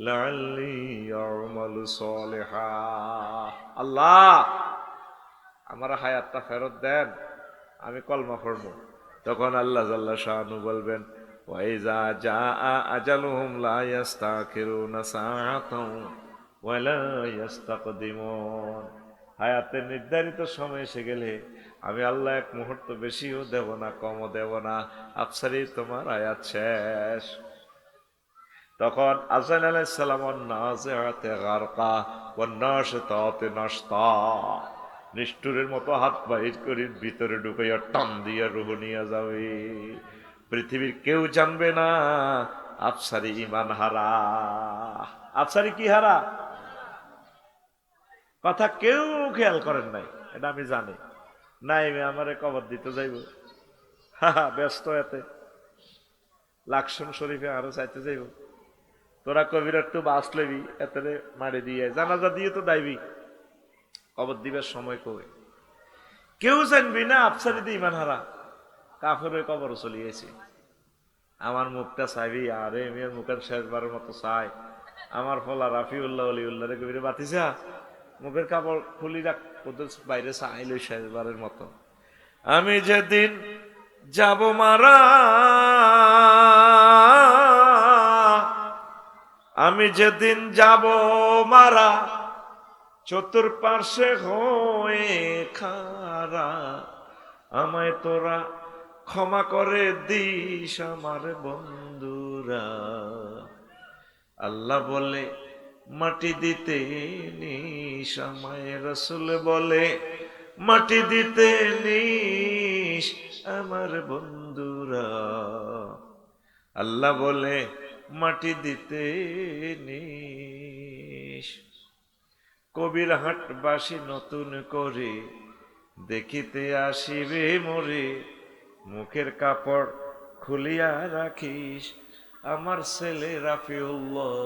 লাআল্লি আ'মালু সালিহা, আল্লাহ আমার হায়াতটা ফেরত দেন, আমি কলমা পড়ব। তখন আল্লাহ জাল্লা শাআনু বলবেন ওয়াইজা জাআ আজালুহুম লা ইস্তাখিরুনা সাআতাও ওয়া লা ইস্তাকদিমুন। হায়াতের নির্ধারিত সময় এসে গেলে আমি আল্লাহ 1 মুহূর্ত বেশিও দেব না, কমও দেব না, আফসারি তোমার হায়াত শেষ। তখন আযরাইল আলাইহিস সালাম নাযিআতে গারকা ওয়ান নাশিতাতে নাশতা, নিষ্ঠুরের মতো হাত বাহির করে ভিতরে ঢুকাইয়া টান দিয়া রূহ নিয়ে যাবে। পৃথিবীর কেউ জানবে না আফসারি ঈমান হারা। আফসারি কি হারা? কথা কেউ খেয়াল করেন নাই, এটা আমি জানি। নাই আমারে কবর দিতে যাইব, ব্যস্ত এতে লাকসুম শরীফে আরো চাইতে যাইব। তোরা কবির একটু বাস লেবি এতে মারি দিয়ে জানাজা দিয়ে তো দাইবি, কবর দিবার সময় কবে কেউ জানবি না আফসারি দিয়ে ইমান হারা কাফের কবর চলিয়েছে। আমার মুখটা চাইবি, আরে মেয়ের মুখের শেষবারের মতো চাই। আমার ফলা রাফিউল্লাহ অলিউল্লাহ রে কবিরে বাতিসা মুখের কাপড় খুলি রাখ, ওদের বাইরে চাইল শেষবারের মতো। আমি যেদিন যাব মারা, আমি যেদিন যাব মারা, চতুর্পার্শ্বে হয়ে খারা, আমায় তোরা ক্ষমা করে দিস আমার বন্ধুরা। আল্লাহ বলে মাটি দিতে নিস আমায়, রাসূল বলে মাটি দিতে নিস আমার বন্ধুরা। আল্লাহ বলে মাটি দিতে নিস। কবির হাটবাসী নতুন করে দেখিতে আসিবে মোরে, মুখের কাপড় খুলিয়া রাখিস আমার ছেলে রাফিউল্লাহ,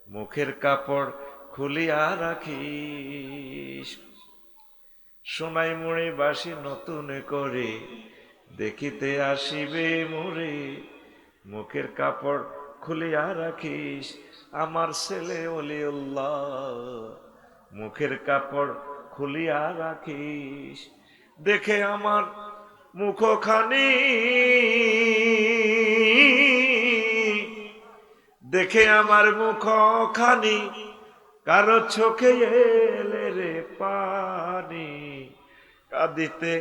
মুখের কাপড় খুলিয়া রাখিস। সোনাই মুড়ি বাসি নতুন করে দেখিতে আসিবে মোরে, মুখের কাপড় খুলিয়া রাখিস আমার ছেলে ওলিউল্লাহ, মুখের কাপড় খুলিয়া রাখিস। দেখে আমার মুখখানি, দেখে আমার মুখখানি, কারো চোখে এলে রে পানি, কাঁদিতে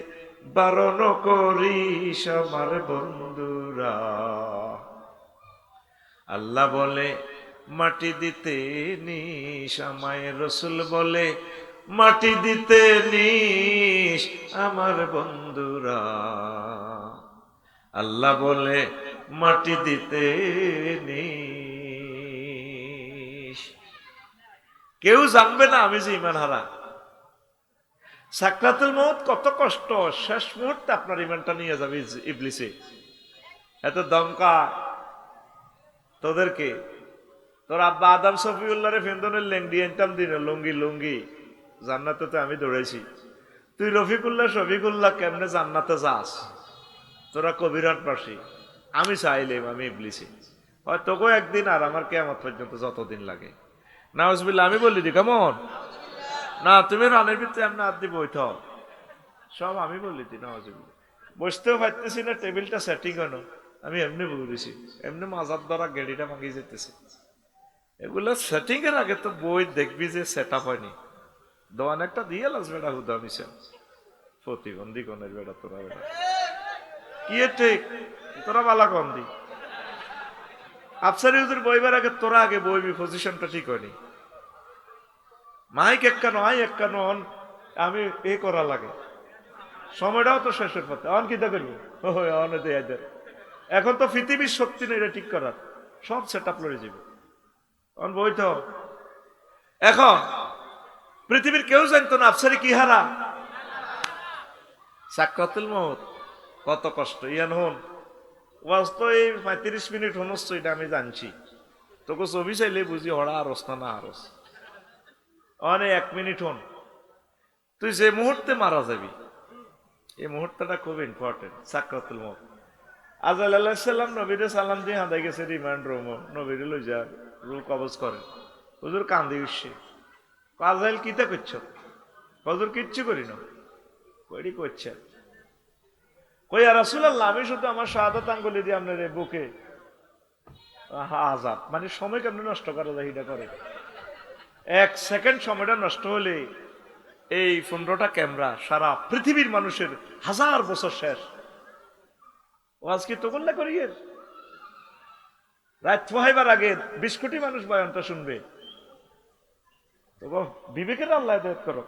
বারণ করিস আমার বন্ধুরা। আল্লাহ বলে মাটি দিতে নিস আমায়, রাসূল বলে মাটি দিতে নিস আমার বন্ধুরা। আল্লাহ বলে মাটি দিতে নিস। কেউ জানবে না আমি যে ইমান হারা। সাকরাতুল মউত কত কষ্ট, শেষ মুহূর্তে আপনার ইমানটা নিয়ে যাবে ইবলিসে। এত দমকা তোদেরকে, তোর আব্বা আদম সফিউল্লাহরে ফেন্দনের লেংডি এনতাম দিন লুঙ্গি লুঙ্গি, জান্নাতে তো আমি দৌড়াইছি, তুই রফিকুল্লাহ শফিকুল্লাহ কেমনে জান্নাতে যাস? তোরা কবিরাট পাশি, আমি চাইলেম আমি ইবলিসি, হয় তোকেও একদিন আর আমার কিয়ামত পর্যন্ত যতদিন লাগে। নাউজুবিল্লাহ, আমি বলি দি কেমন না, তুমি রানের ভিতরে এমনি হাত দিয়ে বইত সব আমি বলি দি। নাউজুবিল্লাহ, বসতেও পারতেছি না, টেবিলটা সেটিং হলো, আমি এমনি বলেছি, এমনি মাজার দ্বারা গেড়িটা ভাঙিয়ে যেতেছে। এগুলো সেটিং এর আগে তো বই দেখবি যে সেট আপ হয়নি, দোয়ান একটা দিয়ে লাস বেড়া হুদা মিশে প্রতিবন্ধী কোনের বেড়া তোরা বেড়া কি ঠিক, তোরা বালা কম দি আফসারি হুজুর বইবার আগে তোরা আগে বইবি, পজিশনটা ঠিক হয়নি, মাইক একটা নয় একটা নন, আমি এ করা লাগে, সময়টাও তো শেষের পথে, অন কিতা করবো অনে দেয়। এখন তো পৃথিবীর শক্তি নেই এটা ঠিক করার, সব সেট আপ লড়ে যাবে অন বই তো। এখন পৃথিবীর কেউ জানতো না আফসারি কি হারা, সাকরাতুল মউত কত কষ্ট। ইয়ান হন ওয়াজ তো এই 35 মিনিট হনস, এটা আমি জানছি, তোকে ছবি চাইলে বুঝি হড়া আরস না আরস, অনে 1 মিনিট হন, তুই যে মুহূর্তে মারা যাবি এই মুহূর্তটা খুব ইম্পর্টেন্ট। সাকরাতুল মউত, আজরাইল আলাইহিস সালাম নবীরে সালাম দিয়ে হাঁদাই গেছে রিমান্ড রুম, নবীরে লই যা রূহ কবজ করে, হুজুর কান্দি উঠছে, আজরাইল কিতা করছ? হুজুর কিচ্ছু করি না, কইরি করছে, কই ইয়া রাসূলুল্লাহ আমি শুধু আমার শাহাদাত আঙ্গুলি দিয়ে আপনার বুকে আযাব, মানে সময় কেমনে নষ্ট করা যায় এটা করে, 1 সেকেন্ড সময়টা নষ্ট হলে এই 15টা ক্যামেরা সারা পৃথিবীর মানুষের 1000 বছর শেষ। ও আজকে তো করলে করিয়ে রাত পোহাইবার আগে 20 কোটি মানুষ বয়ানটা শুনবে, তো বিবেকের আল্লাহ হেদায়েত করো।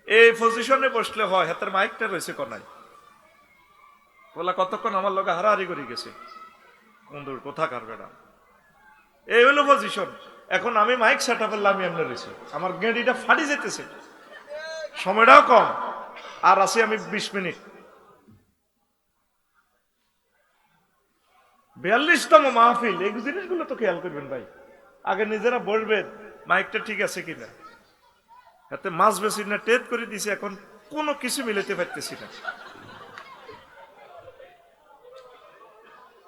এই পজিশনে বসলে হয়, হাতের মাইকটা রয়েছে কোনায়, বলা কতক্ষণ আমার লগে হারাহারি করে গেছে বন্ধুর কথা কারবে না, এই হলো পজিশন। এখন আমি মাইক সেটা ফেললাম, আমি এমনি রয়েছি, আমার গেঁড়িটা ফাটি যেতেছে, সময়টাও কম, আর আছি আমি 20 মিনিট, 42তম মাহফিল, এই জিনিসগুলো তো খেয়াল করবেন ভাই, আগে নিজেরা বসবেন মাইকটা ঠিক আছে কিনা, হাতে মাছ বেশি না টেট করে দিছে, এখন কোনো কিছু মিলাতে পারতেছি না।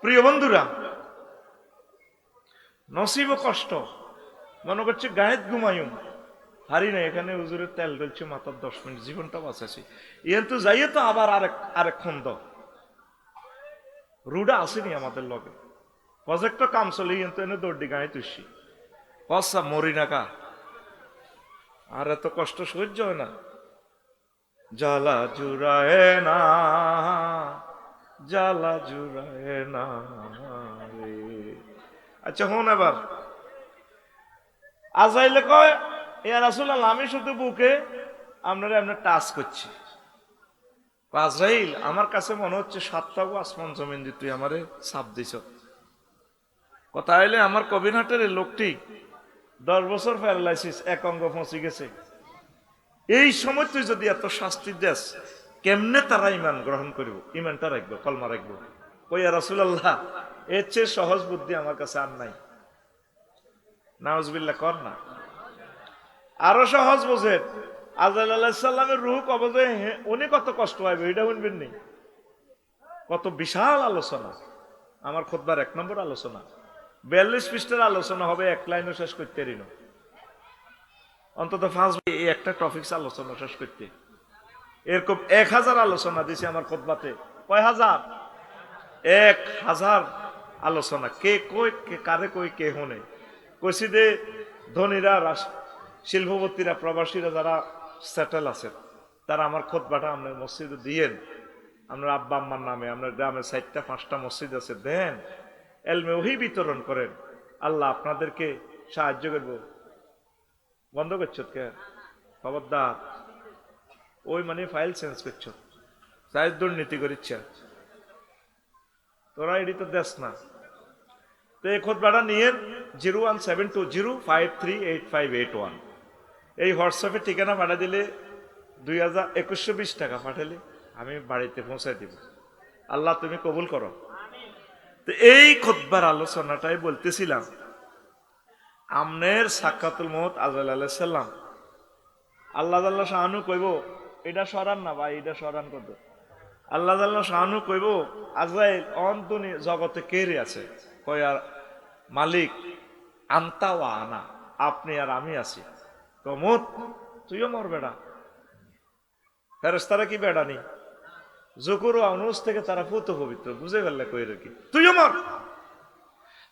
প্রিয় বন্ধুরা, নসিব কষ্ট, মনে করছে গায়েত ঘুমায়ুম হারি না, এখানে হুজুরের তেল ঢলছে মাত্র 10 মিনিট, জীবনটা বাঁচাছি, ইয়ে তো যাইয়ে তো আবার আরেক খন্দ রুডা আসেনি আমাদের লগে, প্রজেক্ট কাম চলে ইয়ে তো এনে দৌড়ি গায়ে তুসি কসা মরি না কা, আর এত কষ্ট সহ্য হয় না, জ্বালা জুড়ায় না, জ্বালা জুড়ায় না রে। আচ্ছা হন, এবার আজরাইলে কয় ইয়া রাসূলুল্লাহ আমি শুধু বুকে আপনারা আপনার টাচ করছি, আজরাইল আমার কাছে মনে হচ্ছে 7টা আসমান জমিন দিয়ে তুই আমারে ছাপ দিছ। কথা হইলে আমার কবিরহাটের লোকটি 10 বছর প্যারালাইসিস, এক অঙ্গ ফসে গেছে, এই সময় তুই যদি এত শাস্তি দেস কেমনে তারা ইমান গ্রহণ করিব, ইমানটা রাখবো, কলমা রাখবো। কই ইয়া রাসূলুল্লাহ এর চেয়ে সহজ বুদ্ধি আমার কাছে আর নাই। নাউজুবিল্লাহ কর না, আরো সহজ বোঝেন, আজরাইল আলাইহিস সালামের রূহ কবজে উনি কত কষ্ট পাইবে এটা শুনবেন নি, কত বিশাল আলোচনা, আমার খুতবার 1 নম্বর আলোচনা, 42 পৃষ্ঠার আলোচনা হবে, 1 লাইনও শেষ করতে পারি না, অন্তত 5 এই একটা টপিকস আলোচনা শেষ করতে, এরকম 1000 আলোচনা দিছি আমার খুতবাতে, কয় হাজার, 1000 আলোচনা, কে কই কে কারে কই কে হনে, কইছি যে ধনীরা শিল্পপতিরা প্রবাসীরা যারা সেটেল আছে তারা আমার খুতবাটা আপনার মসজিদে দিয়েন, আপনার আব্বা আম্মার নামে, আপনার গ্রামে 4টা 5টা মসজিদ আছে, দেন এলমে ওহী বিতরণ করেন, আল্লাহ আপনাদেরকে সাহায্য করব। বন্ধ করছো কে খবরদার, ওই মানে ফাইল চেঞ্জ করছো, চাই দুর্নীতি করিচ্ছ তোরা, এটি তো দেশ না, তো এই খুতবাটা নিয়ে 01720538581 এই হোয়াটসঅ্যাপে ঠিকানা পাঠা দিলে 2120 টাকা পাঠালে আমি বাড়িতে পৌঁছাই দিব। আল্লাহ তুমি কবুল করো। তো এই খুতবার আলোচনাটাই বলতেছিলাম, আমনের সাক্ষাতুল মউত আজরাইল আলাইহিস সালাম আল্লাহ তাআলা শাহানু কইব এটা সরান না ভাই, এটা সরান কত। আল্লাহ তাআলা শাহানু কইব আজরাইল অন্তনি জগতে কে রে আছে? কয় আর মালিক আনতা ওয়া আনা, আপনি আর আমি আছি। তো মউত তুইও মর বেড়া। ফেরেশতারা কি বেড়া নি? যকুর ও আনুস থেকে তারা পুত পবিত্র, বুঝে ফেললে কই রে কি তুইও মর।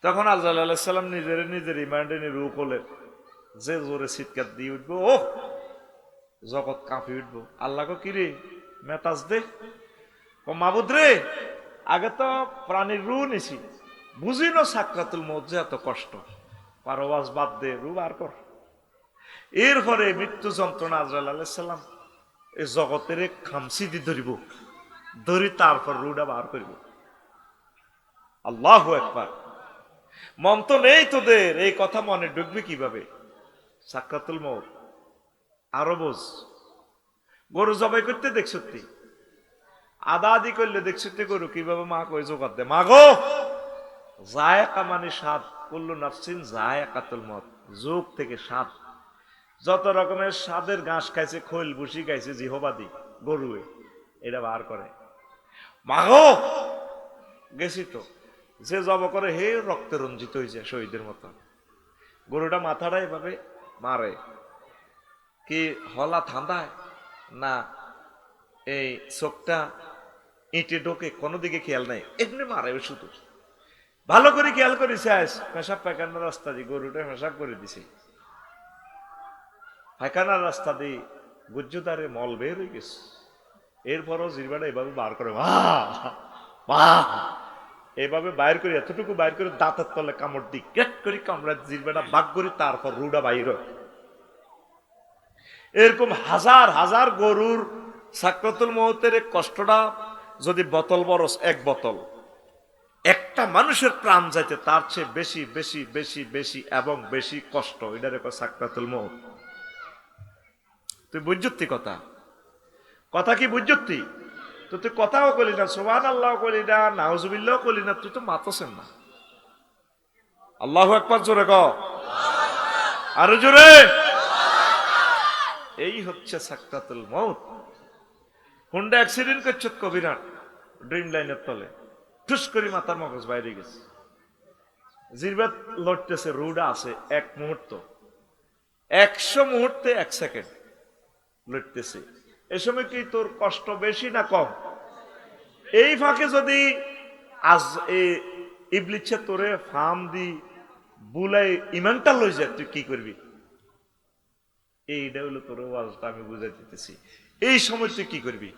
তখন আজরাইল আলাইহিস সালাম নিজের ইমানটা নিয়ে রূ করলেন, যে জোরে চিৎকার দিয়ে উঠবো, ও জগৎ কাঁপি উঠবো। আল্লাহকে কি রে মেতাজ দে, ও মাবুদ রে, আগে তো প্রাণীর রু নিছি, বুঝি না সাকরাতুল মউত যে এত কষ্ট, পারওয়াজ বাদ দে, রু বার কর। এরপরে মৃত্যু যন্ত্রণা আজরাইল আলাইহিস সালাম এই জগতের খামসি দিয়ে ধরিব, ধরি তারপর রুটা বার করিব। আল্লাহু আকবার। মন তো নেই তোদের, এই কথা মনে ঢুকবে কিভাবে? সাকরাতুল মউত আরো বোঝ। গরু জবাই করতে দেখছতি, আদা আদি করলে দেখছতি গরু কিভাবে মা কই জোগাড় দে, মা গো জায়কা মানে স্বাদ, কুল্লু নাফসিন জায়কাতুল মউত, যোগ থেকে স্বাদ, যত রকমের স্বাদের ঘাস খাইছে, খৈল ভুসি খাইছে জিহবাদি গরুয়ে, এটা বার করে। মা গো গেছি তো, যে জব করে হে রক্তে রঞ্জিত হয়েছে শহীদের মতো। গরুটা মাথাটা এভাবে মারে কি হলা ঠান্ডায় না এই চোখটা ইটে ঢোকে, কোনো দিকে খেয়াল নাই, এমনি মারে শুধু। ভালো করে খেয়াল করেছে, পেশাব পায়খানার রাস্তা দিয়ে গরুটা পেশাব করে দিছে, পায়খানার রাস্তা দিয়ে গুজ্জুদারে মল বের হয়ে গেছে। এরপরও জিরবাটা এভাবে বার করে, এভাবে বাইর করে, এতটুকু বাইর করে দাঁতের তলে কামড় দিই, কেট করে কামড়া জিরবাটা বাগ করি, তারপর রুডা বাইর হয়। এরকম হাজার হাজার গরুর সাকরাতুল মউতের কষ্টটা যদি বোতল বরস, এক বোতল, একটা মানুষের প্রাণ যাইতে তার চেয়ে বেশি বেশি বেশি বেশি এবং বেশি কষ্ট, এটারে কয় সাকরাতুল মউত। তুই বুঝতি কথা, কথা কি বুঝতি? তো তুই কথাও কলি না, সুবহানাল্লাহ কলি না, নাউজুবিল্লাহ কলি না, তুই তো মাতছেন না। আল্লাহু আকবার জোরে ক, আরো জোরে। এই হচ্ছে সাকরাতুল মউত। হুন্ডা অ্যাক্সিডেন্ট করছে কবিরাট ড্রিম লাইনের তলে, ঠুস করে মাথার মগজ বাইরে গেছে, জিরবাত লড়তেছে, রুডা আছে, এক মুহূর্ত, 100 মুহূর্তে 1 সেকেন্ড লড়তেছে। এ সময় কি তোর কষ্ট বেশি না কম? এই ফাঁকে যদি আজ এই ইবলিসে তোরে ফার্ম দি বুলাই ইমানটা লই যায়, তুই কি করবি? এইটা হলো তোর ওয়াজটা আমি বুঝাই দিতেছি। এই সময় তুই কি করবি?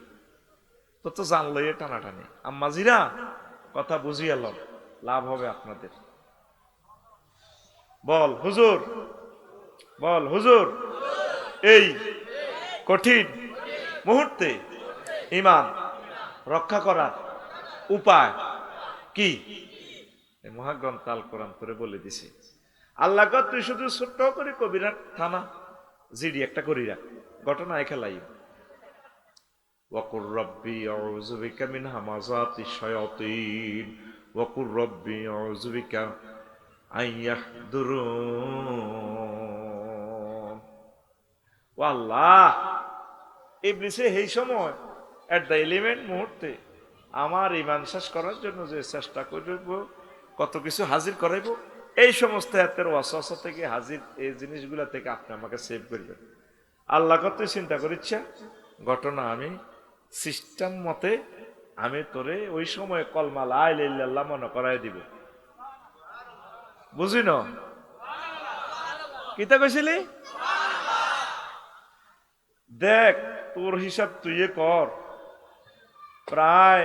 তো তো জানলো এ টানাটানি। আম্মাজিরা কথা বুঝিয়ে এলাম, লাভ হবে আপনাদের। বল হুজুর, বল হুজুর, এই কঠিন মুহূর্তে ঈমান রক্ষা করার উপায় কি? মহাগ্রন্থ আল কোরআন করে বলে দিছে। আল্লাহ তুই শুধু ছোট্ট করে কবিরাট থানা জিডি একটা করি রাখ, ঘটনা খেলাই। ওয়াকুর রব্বি আউযু বিকা মিন হামাযাতিশ শায়াতিন ওয়াকুর রব্বি আউযু বিকা আইয়াহদুরুন। ও আল্লাহ, ইবলিসে এই সময় এট দ্য এলিমেন্ট মুহূর্তে আমার ঈমান শেষ করার জন্য যে চেষ্টা করব, কত কিছু হাজির করাইব, এই সমস্ত হাতের ওয়াসওয়াসা থেকে, হাজির এই জিনিসগুলা থেকে আপনি আমাকে সেভ করবেন। আল্লাহ কত চিন্তা করিচ্ছে ঘটনা, আমি সিস্টেম মতে আমি তোরে ওই সময় কলমা লা ইলাহা ইল্লাল্লাহ মনে করাই দিব। বুঝি না কিতা কইছিলি? দেখ তোর হিসাব তুই কর, প্রায়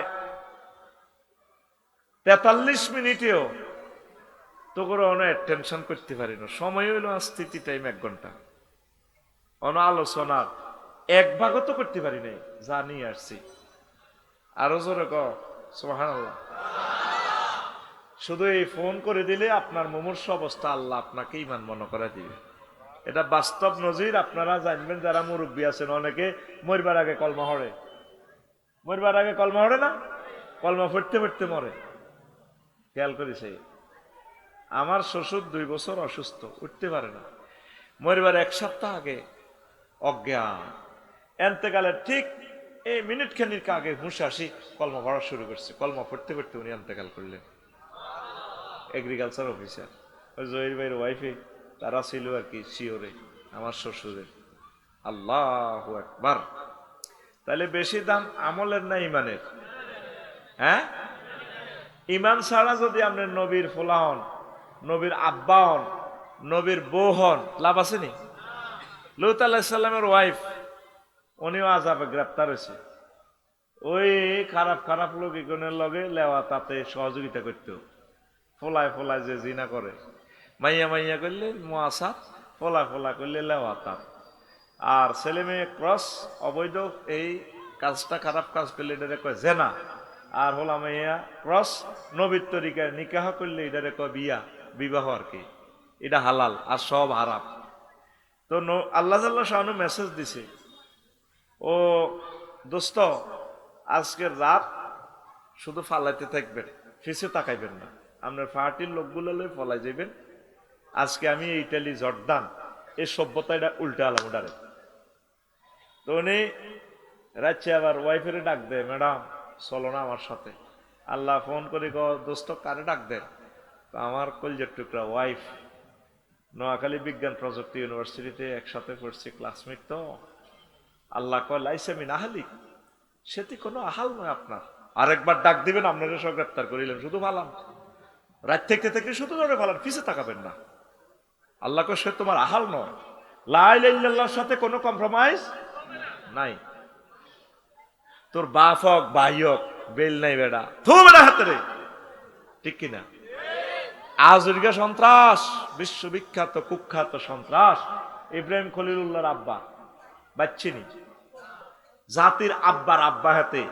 43 মিনিটেও তোর টেনশন করতে পারি না। সময় হইল স্থিতি টাইম 1 ঘন্টা, অন আলোচনার 1 ভাগও তো করতে পারি নাই, যা নিয়ে আসছি। আরো জোরে ক সুবহানাল্লাহ। শুধু এই ফোন করে দিলে আপনার মুমূর্ষু অবস্থা আল্লাহ আপনাকে ইমান মনে করে দিবে। এটা বাস্তব নজির। আপনারা জানবেন যারা মুরব্বী আছেন, অনেকে মরবার আগে কলমা হড়ে, মরবার আগে কলমা হড়ে না, কলমা পড়তে পড়তে মরে। খেয়াল করেছে, আমার শ্বশুর 2 বছর অসুস্থ, উঠতে পারে না, মরবার 1 সপ্তাহ আগে অজ্ঞান, এন্তেকালের ঠিক এই মিনিট খানিক আগে হুঁশ আসি কলমা পড়া শুরু করছে। কলমা পড়তে পড়তে উনি এন্তেকাল করলেন। এগ্রিকালচার অফিসার, ওই জহির ভাইয়ের ওয়াইফে তারা ছিল আর কি শিওরে, আমার শ্বশুরের। আল্লাহু আকবার। তাহলে বেশি দাম আমলের না ইমানের? হ্যাঁ, ইমান ছাড়া যদি আপনি নবীর ফোলা হন, নবীর আব্বা হন, নবীর বউ হন, লাভ আছে নি? লূত আলাইহিস সালামের ওয়াইফ, উনিও আযাবে গ্রেপ্তার হয়েছে। ওই খারাপ খারাপ লোক ইগনের লগে লেওয়া তাতে সহযোগিতা করত। ফোলায় ফোলায় যে জিনা করে, মাইয়া মাইয়া করলে মুআসাত, ফোলা ফোলা করলে লেওয়া তাপ। আর ছেলে মেয়ে ক্রস অবৈধ এই কাজটা খারাপ কাজ করলে এটারে কয় জেনা। আর হলা মাইয়া ক্রস নবীর তরিকায় নিকাহ করলে এটারে কয় বিয়া, বিবাহ আর কি। এটা হালাল আর সব হারাম। তো আল্লাহ তাআলা শানু মেসেজ দিছে, ও দোস্ত আজকের রাত শুধু ফালাইতে থাকবেন, ফিসে তাকাইবেন না, আপনার পার্টির লোকগুলো লই ফলাই যাবেন। আজকে আমি ইটালি জর্দান এই সভ্যতাটা উল্টা আলাম ওটারে। তো উনি রাত্রে আবার ওয়াইফের ডাক দেয়, ম্যাডাম চলো না আমার সাথে। আল্লাহ ফোন করে দোস্ত কারে ডাক দেন? আমার কলজের টুকরা ওয়াইফ, নোয়াখালী বিজ্ঞান প্রযুক্তি ইউনিভার্সিটিতে একসাথে পড়ছি, ক্লাসমেট। তো আল্লাহ কয় লাইসা মিন আহলিক, সেটি কোনো আহাল নয় আপনার। আরেকবার ডাক দিবেন, আপনারা সব গ্রেপ্তার করিলেন, শুধু ফালান, রাত থেকে থেকে শুধু ধরে ফালান, পিছে তাকাবেন না। আল্লাহ কয় সে তোমার আহাল নয়, লা ইলাহা ইল্লাল্লাহর সাথে কোনো কম্প্রোমাইজ নাই। তোর বাপ হোক ভাই হোক, বেল নাই বেড়া, থু বেড়া হাতে রে, ঠিক কিনা? আজরিকা সন্ত্রাস, বিশ্ববিখ্যাত কুখ্যাত সন্ত্রাস ইব্রাহিম খলিলুল্লাহর আব্বা, বাচ্চিনি জাতির আব্বার আব্বা হাতে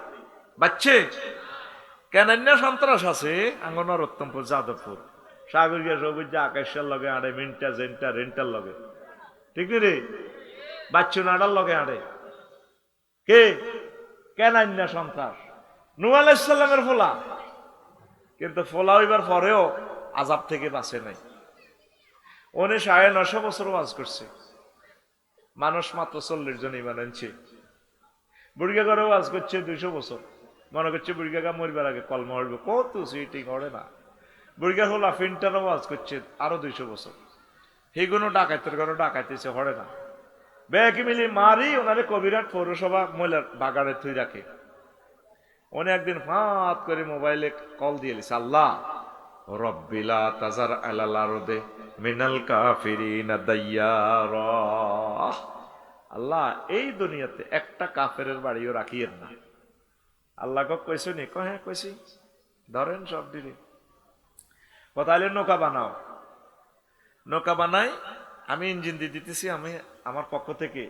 বাচ্চে কেন সন্ত্রাস আছে আঙ্গনার উত্তমপুর যাদবপুর সাগরিয়া সবুজ আকাশের লগে আড়ে মিনটা জেনটা রেন্টার লগে, ঠিক রে? বাচ্চু নাড়ার লগে আড়ে কে কেন সন্ত্রাস? নূহ আলাইহিস সালামের ফোলা, কিন্তু ফোলা হইবার পরেও আযাব থেকে বাঁচে নাই। উনি 950 বছর ওয়াজ করছে, মানুষ মাত্র 40 জন ইমান আনছে। বুড়িগা করে ওয়াজ করছে 200 বছর, মনে করছে বুড়িগা মরবার আগে কলমা হইবে, কত সিটিং হবে না। বুড়িগা হলা ফিন্টার ওয়াজ করছে আরো 200 বছর, সেগুলো ডাকাইতের ঘরে ডাকাইতেছে হরে না। বেকি মিলি মারি ওনারে কবিরাট পৌরসভা মহিলার বাগানে থুই রাখে। উনি একদিন ফাঁত করে মোবাইলে কল দিয়ে লিছে, আল্লাহ রব্বিলা তাজার আলাল আরদে মিনাল কাফিরিনা দাইয়ারা, আল্লাহ এই দুনিয়াতে একটা কাফেরের বাড়িও রাখিয়েন না। আল্লাহ কইছো নি? হ্যাঁ কইছি, ধরেন সব দিলে তাহলে নৌকা বানাও। নৌকা বানাই, আমি ইঞ্জিন দিয়ে দিতেছি, আমি আমার পক্ষ থেকে।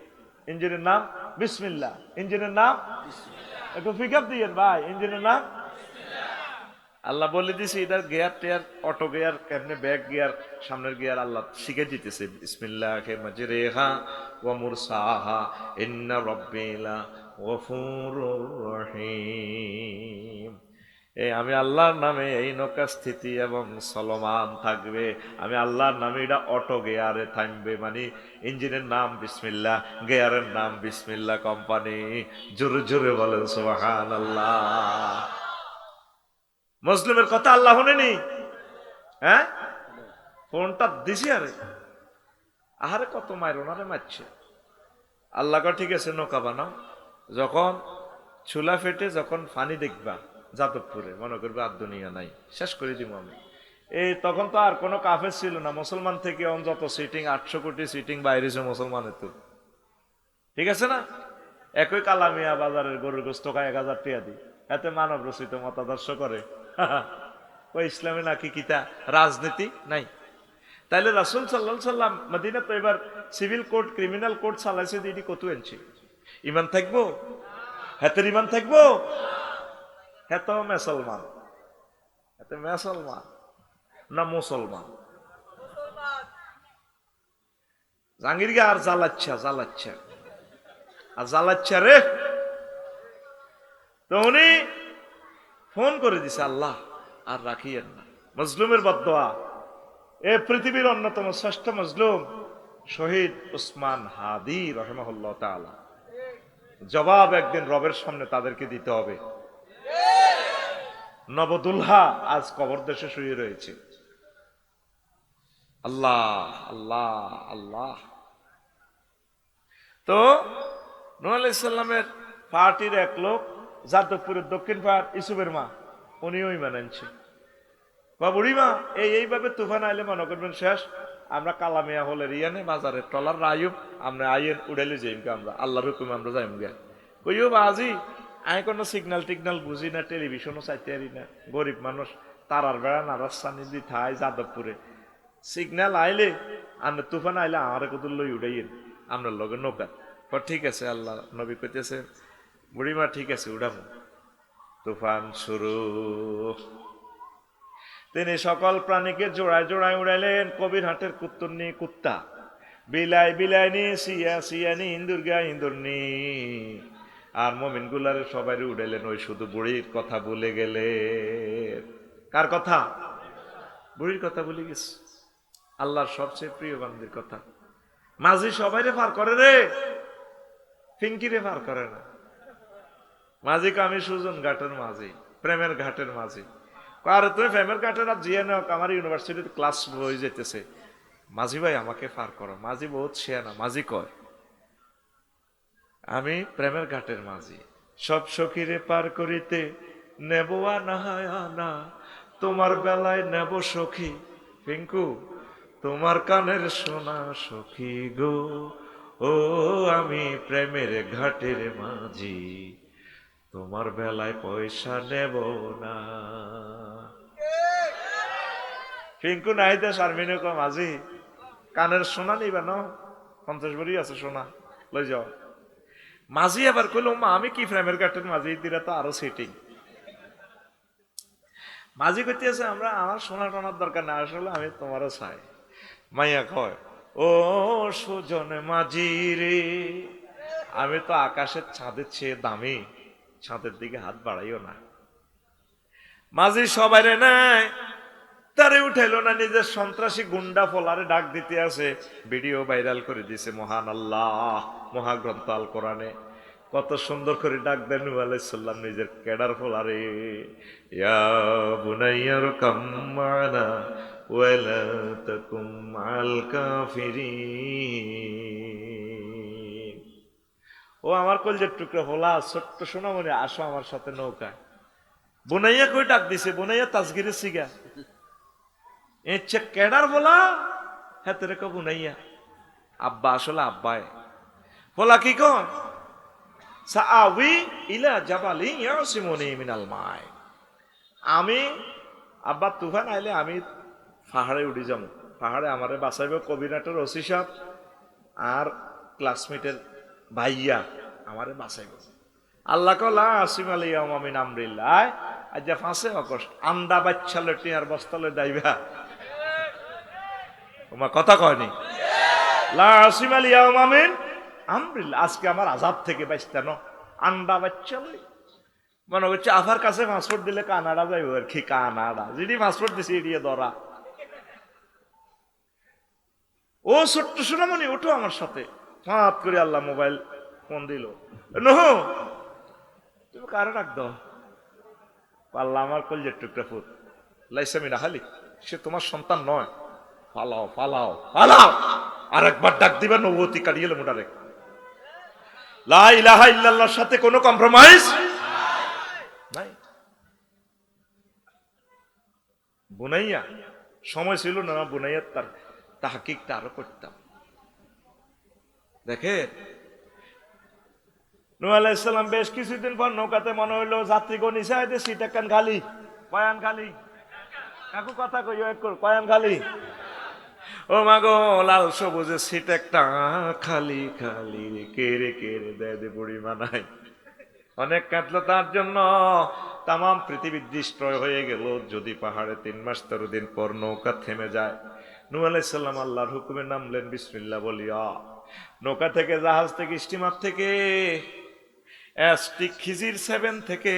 ইঞ্জিনের নাম বিসমিল্লাহ, ইঞ্জিনের নাম একটু পিক আপ দিয়েন ভাই, ইঞ্জিনের নাম আল্লাহ বলে দিছে। এটার গিয়ার টেয়ার অটো গিয়ার কেমনে, ব্যাক গিয়ার সামনের গিয়ার আল্লাহ শিখে দিতেছে। বিসমিল্লাহি মাজরিহা ওয়া মুরসাহা ইন্না রাব্বিলা গফুরুর রহিম। আমি আল্লাহর নামে এই নৌকা স্থিতি এবং চলমান থাকবে, আমি আল্লাহর নামে এটা অটো গিয়ারে থামবে, মানে ইঞ্জিনের নাম বিসমিল্লাহ, গিয়ারের নাম বিসমিল্লাহ কোম্পানি। জোরে জোরে বলেন সুবহানাল্লাহ। মুসলিমের কথা আল্লাহ শুনেনি? হ্যাঁ, ফোনটা দিছি আরে, আহারে কত মায়ের ওনারে মারছে। আল্লাহ কয় ঠিক আছে নৌকা বানাও, যখন চুলা ফেটে যখন ফানি দেখবা যাদবপুরে, মনে করবে আর দুনিয়া নাই, শেষ করে দিব আমি। এই তখন তো আর কোনো কাফের ছিল না, মুসলমান থেকে যত সিটিং 800 কোটি সিটিং বাইরেছে মুসলমানের, তো ঠিক আছে না? একই কালামিয়া বাজারের গরুর গোস্ত খায় 1000 টাকা দিই, এতে মানব রচিত মতাদর্শ করে। ওই ইসলামে নাকি কিতা রাজনীতি নাই। তাইলে রাসূল সাল্লাল্লাহু আলাইহি সাল্লাম মদিনা তো এবার সিভিল কোর্ট ক্রিমিনাল কোর্ট চালাইছে, দিদি কত আনছে? ইমান থাকবো? হাতের ইমান থাকবো? হেত মুসলমান, হেত মুসলমান না মুসলমান? জাহাঙ্গীরকে আর জ্বালাচ্ছা আর জ্বালাচ্ছা রে। তো উনি ফোন করে দিছে, আল্লাহ আর রাখিয়েন না। মজলুমের বদদোয়া। এ পৃথিবীর অন্যতম শ্রেষ্ঠ মজলুম শহীদ উসমান হাদি রহমাহুল্লাহ তাআলা, জবাব একদিন রবের সামনে তাদেরকে দিতে হবে। নবদুলহা আজ কবর দেশে শুয়ে রয়েছে। আল্লাহ আল্লাহ আল্লাহ। তো নূহ আলাইহিস সালামের পার্টির এক লোক, যাদবপুরের দক্ষিণ পাড় ইসুফের মা, উনিও ঈমান আনছে। বা বুড়িমা এইভাবে তুফান আইলে মনে করবেন শেষ, আমরা কালামিয়া হলে রিয়ানে বাজারের টলার রায়ুব আমরা আইয়েন উড়াইলে যাইমকে, আমরা আল্লাহর হুকুমে আমরা যাইম গে। কইও বাজি আমি কোনো সিগন্যাল টিগনাল বুঝি না, টেলিভিশনও চাইতে পারি না, গরিব মানুষ, তারার বেড়া নারাস্তানি দি থাই যাদবপুরে। সিগন্যাল আইলে আমরা তুফান আইলে আমার কদুর লই উড়াইয়েন আমরা লগে নৌকা। ঠিক আছে, আল্লাহ নবী কইতেছে বুড়িমা ঠিক আছে উড়াবো। তুফান শুরু। তিনি সকল প্রাণীকে জোড়ায় জোড়ায় উড়াইলেন। কবির হাটের কুত্তর নি কুত্তা, বিলাই বিলাই নি, সিয়া সিয়া নি, ইন্দুর গা ইন্দুর নি। আর মুমিন গুলারে সবাই উড়াইলেন, ওই শুধু বুড়ির কথা ভুলে গেলে। কার কথা? বুড়ির কথা ভুলে গেছে, আল্লাহর সবচেয়ে প্রিয় বান্দির কথা। মাঝি সবাই রে পার করে রে, ফিঙ্কি রে পার করে না। মাঝিকে আমি সুজন ঘাটের মাঝি, প্রেমের ঘাটের মাঝি। আর তুমি প্রেমের ঘাটের আর জিয়ে নাও, আমার ইউনিভার্সিটিতে ক্লাস হয়ে যেতেছে, মাঝি ভাই আমাকে পার করো। মাঝি বহুত শেয়ানা, মাঝি কয় আমি প্রেমের ঘাটের মাঝি, সব সখীরে পার করিতে নেব আনা, তোমার বেলায় নেব সখী পিঙ্কু, তোমার কানের সোনা সখী গো, ও আমি প্রেমের ঘাটের মাঝি, তোমার বেলায় পয়সা নেব না। পিঙ্কু নাইতে শারমিনে কয় মাঝি কানের সোনা নিবা ন, 50 ভরি আছে সোনা, লই যাও। মাঝি আবার কইল মা আমি কি প্রেমের ঘাটের মাঝি, দিরা তো আরো সেটিং। মাঝি কইতেছে আমরা আমার সোনা টোনার দরকার না, আসলে আমি তোমারও চাই। মাইয়া কয় ও সুজন মাঝি রে, আমি তো আকাশের চাঁদের চেয়ে দামি, ছাদের দিকে হাত বাড়াইও না। মাঝি সবাই রে নাই, তারে উঠাইলো না, নিজের সন্ত্রাসী গুন্ডা ফলারে ডাক দিতে আছে। ভিডিও ভাইরাল করে দিছে মহান আল্লাহ মহাগ্রন্থ আল কোরআনে। কত সুন্দর করে ডাক দেন নূহ আলাইহিস সালাম নিজের কেডার ফলারে, ইয়া বুনাইয়া রকাম মা'না ওয়ালা তাকুম মা'আল কাফিরিন। ও আমার কলজের টুকরা ফলা, ছোট্ট সোনামণি, আসো আমার সাথে নৌকায়। বুনাইয়া কই ডাক দিছে, বুনাইয়া তাসগিরের সিগা, ইচ্ছে কেডার বলা হ্যাঁ তেরে কো বুনাইয়া। আব্বা আসলে আব্বাই বলা কি কয় সাআউই ইলা জাবালি ইয়াসিমুনি মিনাল মাই, আমি আব্বা তুফান আইলে আমি পাহাড়ে উঠে যাবো, পাহাড়ে আমারে বাঁচাইব কবিরাটের ওসি সাহেব আর ক্লাসমেটের ভাইয়া আমারে বাঁচাইব। আল্লাহ কলা আসিম আলিয়া মামিন আমরিল্লাহ। আজ 5 আগস্ট আন্ডা বাচ্চা লটি আর বস্তালে দাইবা, তোমার কথা কয়নি লা আসিম আলিয়া মামিন আমরিল্লাহ। আজকে আমার আজাব থেকে বাঁচতেন আন্ডা বাচ্চা লই, মনে করছে আফার কাছে পাসপোর্ট দিলে কানাডা যাইব আর কি, কানাডা যিনি পাসপোর্ট দিছে এড়িয়ে ধরা। ও ছোট্ট সোনামণি ওঠো আমার সাথে, ফাঁত করে আল্লাহ মোবাইল ফোন দিল, নহ তুমি কারো ডাক দাও। আল্লাহ আমার কলজের টুকরা ফুট লাইসামিনা হালি, সে তোমার সন্তান নয়, পালাও পালাও পালাও। আর একবার ডাক দিবা নবতী কাটিয়ে মোটারে। লা ইলাহা ইল্লাল্লাহর সাথে কোনো কম্প্রোমাইজ নাই। বুনাইয়া সময় ছিল না, বুনাইয়ার তার তাহকিকটা আরো করতাম। দেখে নূহ আলাইহিস সালাম বেশ কিছুদিন পর নৌকাতে মনে হইলো যাত্রীগণ ইসাইতে সিট একখান খালি, কয়ান খালি, কাকু কথা কইও এক কয়ান খালি। ও মাগো লাল সবুজে সিট একটা খালি খালি, কেড়ে কেড়ে দেয় দে বুড়ি মানাই। অনেক কাঁদলো তার জন্য। তামাম পৃথিবী ডিস্ট্রয় হয়ে গেল। যদি পাহাড়ে 3 মাস 13 দিন পর নৌকা থেমে যায়, নূহ আলাইহিস সালাম আল্লাহর হুকুমে নামলেন বিসমিল্লাহ বলিয়া। নৌকা থেকে, জাহাজ থেকে, স্টিমার থেকে, এসটিক খিজির 7 থেকে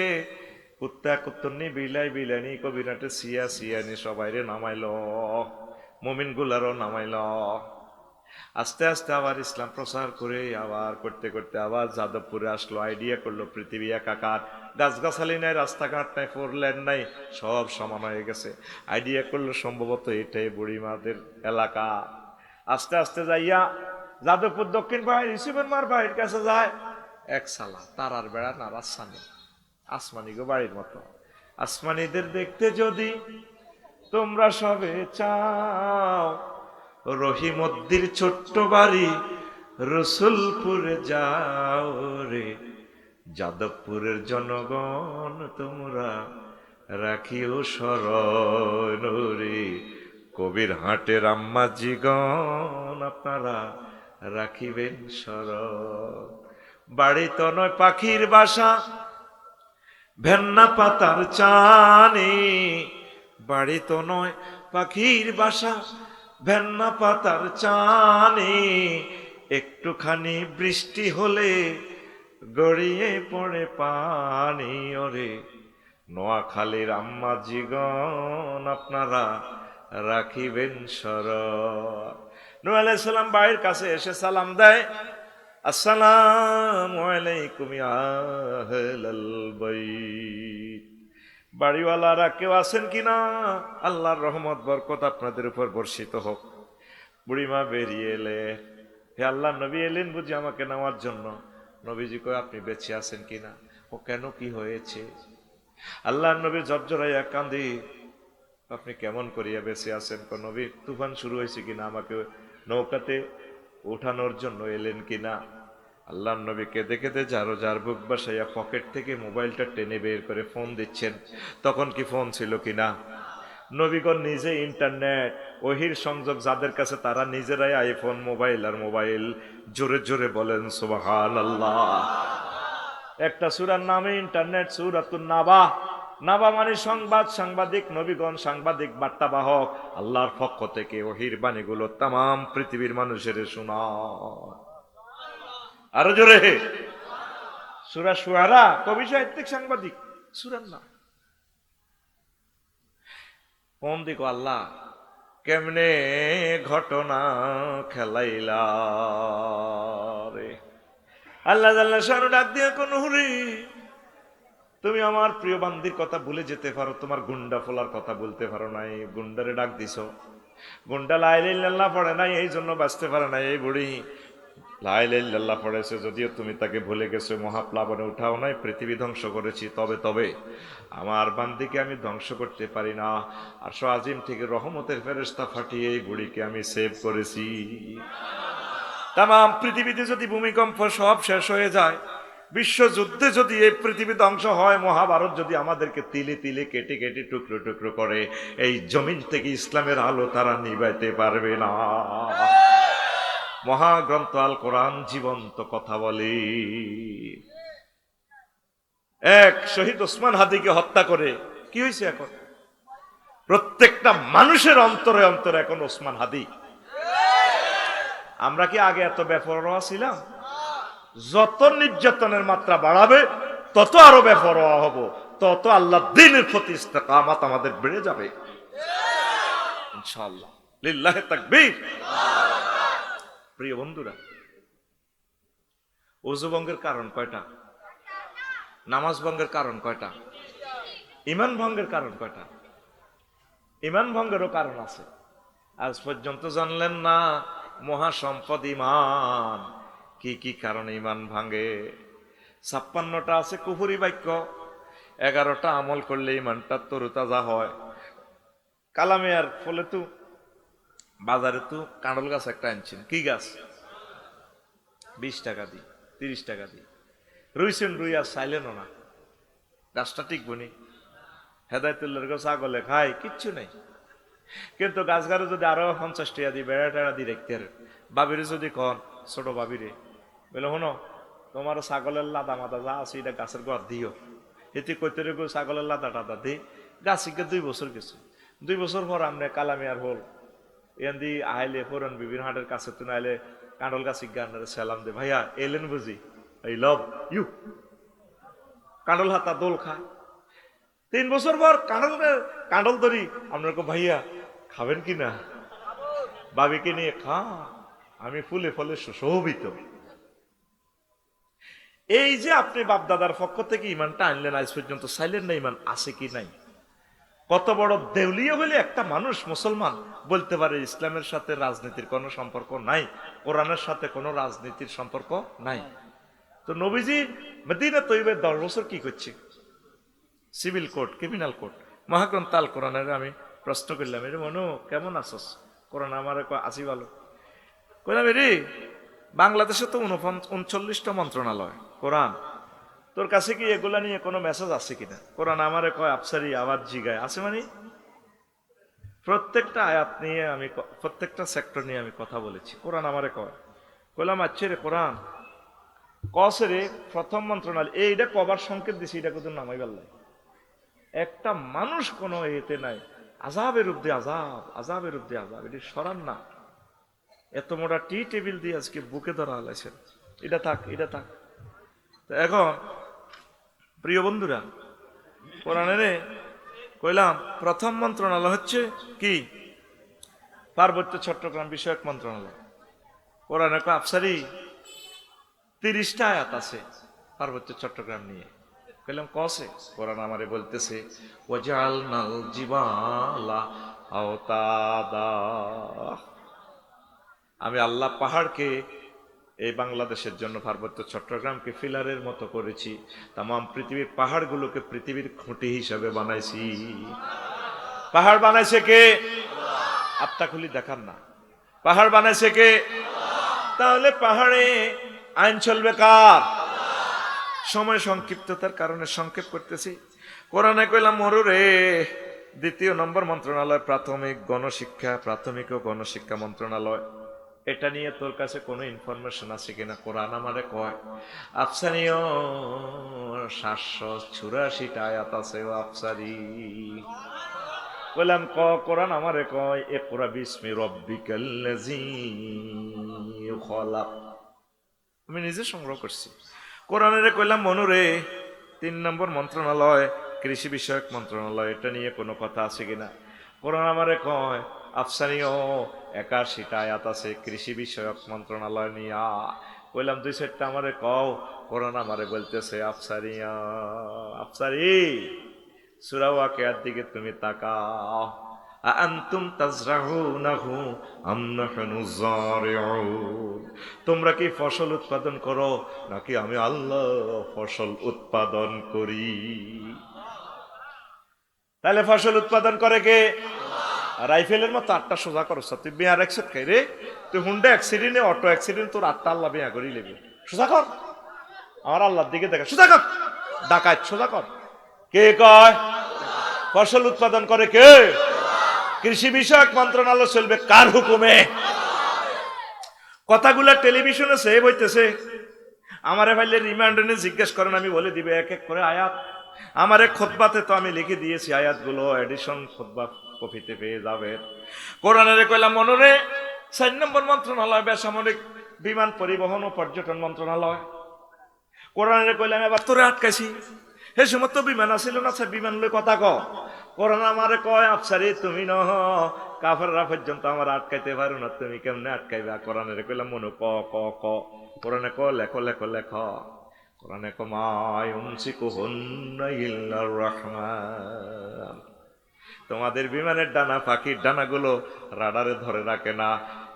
কুত্তা কুত্তনি বিলাই বিলানি কবিরাটে সিয়া সিয়ানি সবাইরে নামাইল, মুমিন গুলারও নামাইল। আস্তে আস্তে আবার ইসলাম প্রচার করে আবার করতে করতে আবার যাদবপুরে আসলো। আইডিয়া করলো পৃথিবী একাকার, গাছগাছালি নাই, রাস্তাঘাট নাই, 4 লেন নাই, সব সমান হয়ে গেছে। আইডিয়া করলো সম্ভবত এটাই বুড়িমাদের এলাকা। আস্তে আস্তে যাইয়া যাদবপুর দক্ষিণ পাহাড় ইউসুফের মার বাড়ির কাছে যায়। এক সালা তারার বেড়া না রাজসানি, আসমানি গো বাড়ির মতো। আসমানিদের দেখতে যদি তোমরা সবে চাও, রহিমদ্দির ছোট্ট বাড়ি রসুলপুরে যাও রে। যাদবপুরের জনগণ তোমরা রাখিও স্মরণ রে। কবির হাটের আম্মাজিগণ আপনারা রাখিবেন স্মরণ। বাড়ি তো নয় পাখির বাসা, ভেন্না পাতার চানি। বাড়ি তো নয় পাখির বাসা, ভেন্না পাতার চানি। একটুখানি বৃষ্টি হলে গড়িয়ে পড়ে পানি ওরে। নোয়াখালীর আম্মাজিগণ আপনারা রাখিবেন স্মরণ। নূহ আলাইহিস সালাম বাড়ির কাছে এসে সালাম দেয়, আসসালামু আলাইকুম ইয়া আহলাল বাইত। বাড়িওয়ালারা কেউ আছেন কিনা? আল্লাহর রহমত বরকত আপনাদের উপর বর্ষিত হোক। বুড়িমা বেরিয়ে এলে, হে আল্লাহ, নবী এলেন বুঝি আমাকে নেওয়ার জন্য। নবীজি কয় আপনি বেঁচে আছেন কিনা? ও কেন, কি হয়েছে? আল্লাহ নবী জর্জরাইয়া কান্দি, আপনি কেমন করিয়া বেঁচে আছেন? নবী তুফান শুরু হয়েছে কিনা, আমাকে নৌকাতে উঠানোর জন্য এলেন কিনা? আল্লাহ নবী কেঁদে কেঁদে যারো যার বুক বাসাইয়া পকেট থেকে মোবাইলটা টেনে বের করে ফোন দিচ্ছেন। তখন কি ফোন ছিল কিনা? নবীগণ নিজে ইন্টারনেট ওহির সংযোগ যাদের কাছে, তারা নিজেরাই আইফোন মোবাইল আর মোবাইল। জোরে জোরে বলেন সুবহানাল্লাহ। একটা সূরার নামে ইন্টারনেট, সূরাতুন নাবা। নাবা মানে সংবাদ, সাংবাদিক। নবীগণ সাংবাদিক, বার্তাবাহক। আল্লাহর পক্ষ থেকে ওহির বাণীগুলো তামাম পৃথিবীর মানুষের শোনায়। আরো জোরে, সূরা শুআরা, কবি সাহিত্যিক সাংবাদিক সূরার নাম। কোন দিক আল্লাহ কেমনে ঘটনা খেলাইলা রে। আল্লাহ আল্লাহ শানু ডাক দিয়ে কোন হুরি, তুমি আমার প্রিয় বান্দির কথা ভুলে যেতে পারো, তোমার গুন্ডা ফোলার কথা বলতে পারো নাই। গুন্ডারে ডাক দিছো, গুন্ডা লা ইলাহা ইল্লাল্লাহ পড়ে নাই, এই জন্য বাঁচতে পারে নাই। এই বুড়ি লা ইলাহা ইল্লাল্লাহ পড়েছে, যদিও তুমি তাকে ভুলে গেছো, মহাপ্লাবনে উঠাও নাই, পৃথিবী ধ্বংস করেছি। তবে আমার বান্দিকে আমি ধ্বংস করতে পারি না। আরশ আজিম থেকে রহমতের ফেরেশতা ফাটিয়ে এই বুড়িকে আমি সেভ করেছি। তামাম পৃথিবীতে যদি ভূমিকম্প সব শেষ হয়ে যায়, বিশ্বযুদ্ধে যদি এই পৃথিবী ধ্বংস হয়, মহাভারত যদি আমাদেরকে তিলে তিলে কেটে কেটে টুকরো টুকরো করে, এই জমিন থেকে ইসলামের আলো তারা নিভাইতে পারবে না। মহাগ্রন্থ আল কোরআন জীবন্ত কথা বলে। এক শহীদ ওসমান হাদিকে হত্যা করে কি হয়েছে? এখন প্রত্যেকটা মানুষের অন্তরে অন্তরে এখন ওসমান হাদি। আমরা কি আগে এত বেপরোয়া ছিলাম? যত নির্যাতনের মাত্রা বাড়াবে তত আরো বেপরোয়া হব, তত আল্লাহর দ্বীনের প্রতি ইস্তেকামাত আমাদের বেড়ে যাবে ইনশাআল্লাহ। লিল্লাহি তাকবীর। প্রিয় বন্ধুরা, ওযু ভঙ্গের কারণ কয়টা? নামাজ ভঙ্গের কারণ কয়টা? ঈমান ভঙ্গের কারণ কয়টা? ঈমান ভঙ্গেরও কারণ আছে, আজ পর্যন্ত জানলেন না। মহাসম্পদ ঈমান। কি কি কারণে ঈমান ভাঙে? 56টা আছে কুফরি বাক্য, 11টা আমল করলে ঈমানটা তরুতাজা হয়। কালামিয়ার ফলে তো বাজারে তো কাঁড়ল গাছ একটা আনছেন, কি গাছ? 20 টাকা দিই, 30 টাকা দিই। রুইছেন, রুই আর চাইলেনও না, গাছটা টিকবনি। হেদায়তুল্লাহর গাছ আগলে খায়, কিচ্ছু নেই। কিন্তু গাছ গাড়ো যদি আরো 50 টাকা দিই, বেড়া টেড়া দিই দেখতে। বাবিরে যদি কন, ছোট বাবিরে বলে, শোনো তোমার ছাগলের লাদা মাদা যা আছে এটা গাছের ঘর দিও। এতে কইতে রেখো ছাগলের লাদা টাদা দি গাছিকে 2 বছর গেছে। 2 বছর পর আমরা কালামিয়ার হল এন্দি আইলে পুরান বিবির হাটের কাছে তুই আইলে কাঁডল গাছি গান্ডারে সালাম দে, ভাইয়া এলেন বুঝি, এই লভ ইউ। কাঁডল হাতা দোল খায়। 3 বছর পর কাঁডল ধরি আপনার ভাইয়া খাবেন কি না? বাবিকে নিয়ে খা, আমি ফুলে ফলে সুশোভিত। এই যে আপনি বাপদাদার পক্ষ থেকে ইমানটা আনলেন, আজ পর্যন্ত চাইলেন না ইমান আছে কি নাই। কত বড় দেউলিয়া হলে একটা মানুষ মুসলমান বলতে পারে ইসলামের সাথে রাজনীতির কোনো সম্পর্ক নাই, কোরআনের সাথে কোনো রাজনীতির সম্পর্ক নাই। তো নবীজি মদিনা তৈয়বে 10 বছর কি করছে? সিভিল কোর্ট, ক্রিমিনাল কোর্ট, মহাগ্রন্থ আল কোরআনের আমি প্রশ্ন করলাম, এর মনো কেমন আছস? কোরআন আমার আসি ভালো। কইলাম রে বাংলাদেশে তো 39টা মন্ত্রণালয়, কোরআন তোর কাছে কি এগুলা নিয়ে কোনো মেসেজ আছে কিনা? কোরআন আমারে কয় আফসারি আবার জিগায় আছে, মানে প্রত্যেকটা আয়াত নিয়ে আমি প্রত্যেকটা সেক্টর নিয়ে আমি কথা বলেছি। কোরআন আমারে কয়। কইলাম আচ্ছা রে কোরআন কসে রে প্রথম মন্ত্রণালয় এইটা কবার সংকেত দিছি, এটা কিন্তু নামাই পারলাই। একটা মানুষ কোনো এতে নাই, আযাবের উপরে আযাব, আযাবের উপরে আযাব, এটি সরান না। এত মোটা টি টেবিল দিয়ে আজকে বুকে ধরা হলাইছেন, এটা থাক এটা থাক। তো এখন প্রিয় বন্ধুরা কোরআনে কইলাম প্রথম মন্ত্রণালয় হচ্ছে কি? পার্বত্য চট্টগ্রাম বিষয়ক মন্ত্রণালয়। কোরআনে কয় আফসারি 30টা আয়াত আছে পার্বত্য চট্টগ্রাম নিয়ে। কইলাম কসে? কোরআন আমারে বলতেছে ওয়াজআলনাল জিবালা আওতাদা, আমি আল্লাহ পাহাড়কে এই বাংলাদেশের জন্য পার্বত্য চট্টগ্রামকে ফিলারের মতো করেছি, তাম পৃথিবীর পাহাড়গুলোকে পৃথিবীর খুঁটি হিসাবে বানাইছি। পাহাড় বানাইছে কে? আত্মা খুলি দেখান না, পাহাড় বানাইছে কে? তাহলে পাহাড়ে আইন চলবে কার? সময় সংক্ষিপ্ততার কারণে সংক্ষেপ করতেছি। কোরআনে কইলাম মরুরে 2 নম্বর মন্ত্রণালয় প্রাথমিক গণশিক্ষা, প্রাথমিক ও গণশিক্ষা মন্ত্রণালয়। এটা নিয়ে তোর কাছে কোনো ইনফরমেশন আছে কিনা? কোরআন আমারে কয় আফসারিও 784টা আয়াত আছে ও আফসারি। বললাম কোরআন আমারে কয় ইকরা বিসমি রাব্বিকাল্লাযী খলাক, আমি নিজে সংগ্রহ করছি। কোরআনের কইলাম মনুরে 3 নম্বর মন্ত্রণালয় কৃষি বিষয়ক মন্ত্রণালয়, এটা নিয়ে কোনো কথা আছে কিনা? কোরআন আমারে কয় আফসারিও 81টা আয়াত আছে কৃষি বিষয়ক মন্ত্রণালয় নিয়া। কইলাম 2-4টা আমারে কও। কোরআন আমারে বলতেছে আফসারিয়া, আফসারি সূরা ওয়াকিয়ার দিকে তুমি তাকাও। আনতুম তাজরাউনাহু আম নাহনু যারিউন, তোমরা কি ফসল উৎপাদন করো নাকি আমি আল্লাহ ফসল উৎপাদন করি? তাহলে ফসল উৎপাদন করে কে? রাইফেলের মতো 8টা সোজা করছ তুই, বিয়ার একসাথে খাই রে তুই, হুন্ডা অ্যাক্সিডেন্টে অটো অ্যাক্সিডেন্ট, তোর 8টা আল্লাহ বিয়া করি লেবে। সোজা কর, আমার আল্লাহর দিকে দেখা, সোজা কর, ডাকাত সোজা কর। কে কয় ফসল উৎপাদন করে কে? কৃষি বিষয়ক মন্ত্রণালয় চলবে কার হুকুমে? কথাগুলা টেলিভিশনে সেভ হইতেছে। আমারে ভাইলে রিমান্ডে জিজ্ঞেস করেন, আমি বলে দিবে এক এক করে আয়াত। আমারে খুতবাতে তো আমি লিখে দিয়েছি আয়াতগুলো, এডিশন খুতবা কপিতে পেয়ে যাবে। কোরআনের কইলাম মনোরে 4 নম্বর মন্ত্রণালয় বেসামরিক বিমান পরিবহন ও পর্যটন মন্ত্রণালয়। কোরআনের কইলাম এবার তোরে আটকাইছি, হে সময় তো বিমান আসিল না, বিমান লই কথা ক। কোরআন আমারে কয় আফসারি তুমি নহ কাফেররা পর্যন্ত আমার আটকাইতে পারো না, তুমি কেমনে আটকাইবা? কোরআনের কইলাম মনো ক ক ক। কোরআনে ক লেখো লেখো লেখো। কোরআনে ক মা ইউমসিকুহুন্না ইল্লার রাহমান, তোমাদের বিমানের ডানা পাখির ডানাগুলো রাডারে ধরে রাখে না,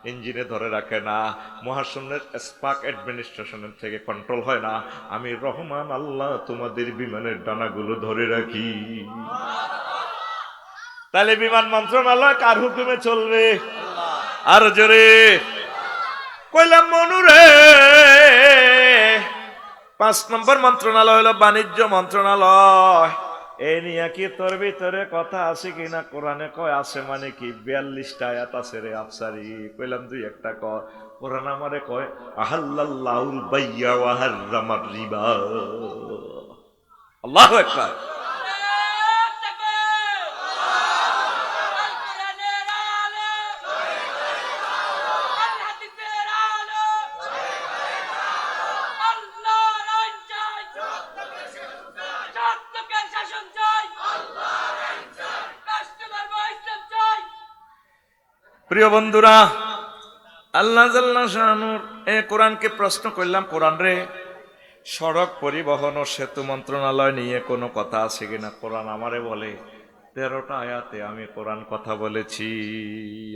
ইঞ্জিনে ধরে রাখে না, মহাশূন্যের স্পার্ক অ্যাডমিনিস্ট্রেশনের থেকে কন্ট্রোল হয় না, আমি রহমান আল্লাহ তোমাদের বিমানের ডানাগুলো ধরে রাখি। তাহলে বিমান মন্ত্রণালয় কার হুকুমে চলবে? আর জোরে কইলাম মনুরে 5 নম্বর মন্ত্রণালয় হলো বাণিজ্য মন্ত্রণালয়। এই নিয়ে কি তোর ভিতরে কথা আছে কিনা? কোরআনে কয় আছে মানে কি? 42টা আয়াত আছে রে আফসারি। কইলাম দুই একটা ক। কোরআন আমারে কয় আহাল্লাল্লাহুল বাইয়া ওয়া হাররামার রিবা। আল্লাহু আকবার। প্রিয় বন্ধুরা, আল্লাহ জাল্লা শানুর এ কোরআনকে প্রশ্ন করলাম, কোরআন রে সড়ক পরিবহন ও সেতু মন্ত্রণালয় নিয়ে কোনো কথা আছে কিনা? কোরআন আমারে বলে 13টা আয়াতে আমি কোরআন কথা বলেছি।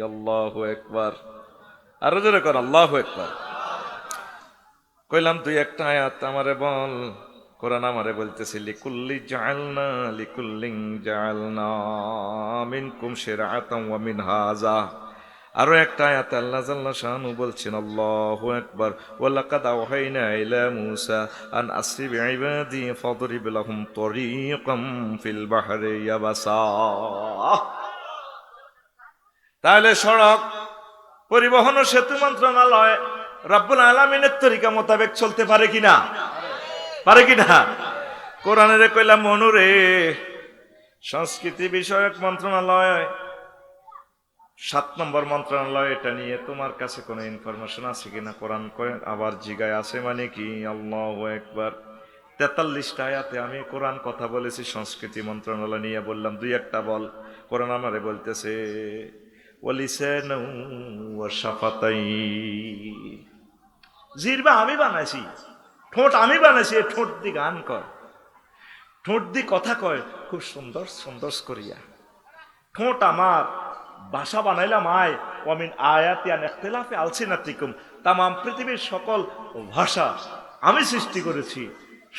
আল্লাহু আকবার। আরো জোরে কর আল্লাহু আকবার। কইলাম দুই একটা আয়াত আমারে বল। কোরআন আমারে বলতেছে লিকুল্লিন জাআলনা মিনকুম শিরআতান ওয়া মিনহাজা। আরো একটা আয়াতে আল্লাহ জাল্লা শানু বলছেন আল্লাহু আকবার, ওয়ালাকাদ আওহাইনা ইলা মূসা আন আসরি বিইবাদি ফাদরিব লাহুম তরিকাম ফিল বাহরি ইয়াবাসা। তাহলে সড়ক পরিবহন ও সেতু মন্ত্রণালয় রব্বুল আলামিনের তরিকা মোতাবেক চলতে পারে কিনা? পারে কিনা? কোরআনের কইলাম মনুরে সংস্কৃতি বিষয়ক মন্ত্রণালয় 7 নম্বর মন্ত্রণালয়, এটা নিয়ে তোমার কাছে কোনো ইনফরমেশন আছে কিনা? কোরআন কয় আবার জিগায় আছে মানে কি? আল্লাহু আকবার। 43টা আয়াতে আমি কোরআন কথা বলেছি সংস্কৃতি মন্ত্রণালয় নিয়ে। বললাম দুই একটা বল। কোরআন আমারে বলতেছে ওয়ালিসানু ওয়া শাফাতাইন। জিহ্বা আমি বানাইছি, ঠোঁট আমি বানাইছি। ঠোঁট দি গান কর, ঠোঁট দি কথা কয় খুব সুন্দর সুন্দর করিয়া। ঠোঁট আমার ভাষা বানাইলাম। আয় ওয়ামিন আয়াতিয়ান ইখতিলাফি আলসিনাতিকুম, তামাম পৃথিবীর সকল ভাষা আমি সৃষ্টি করেছি।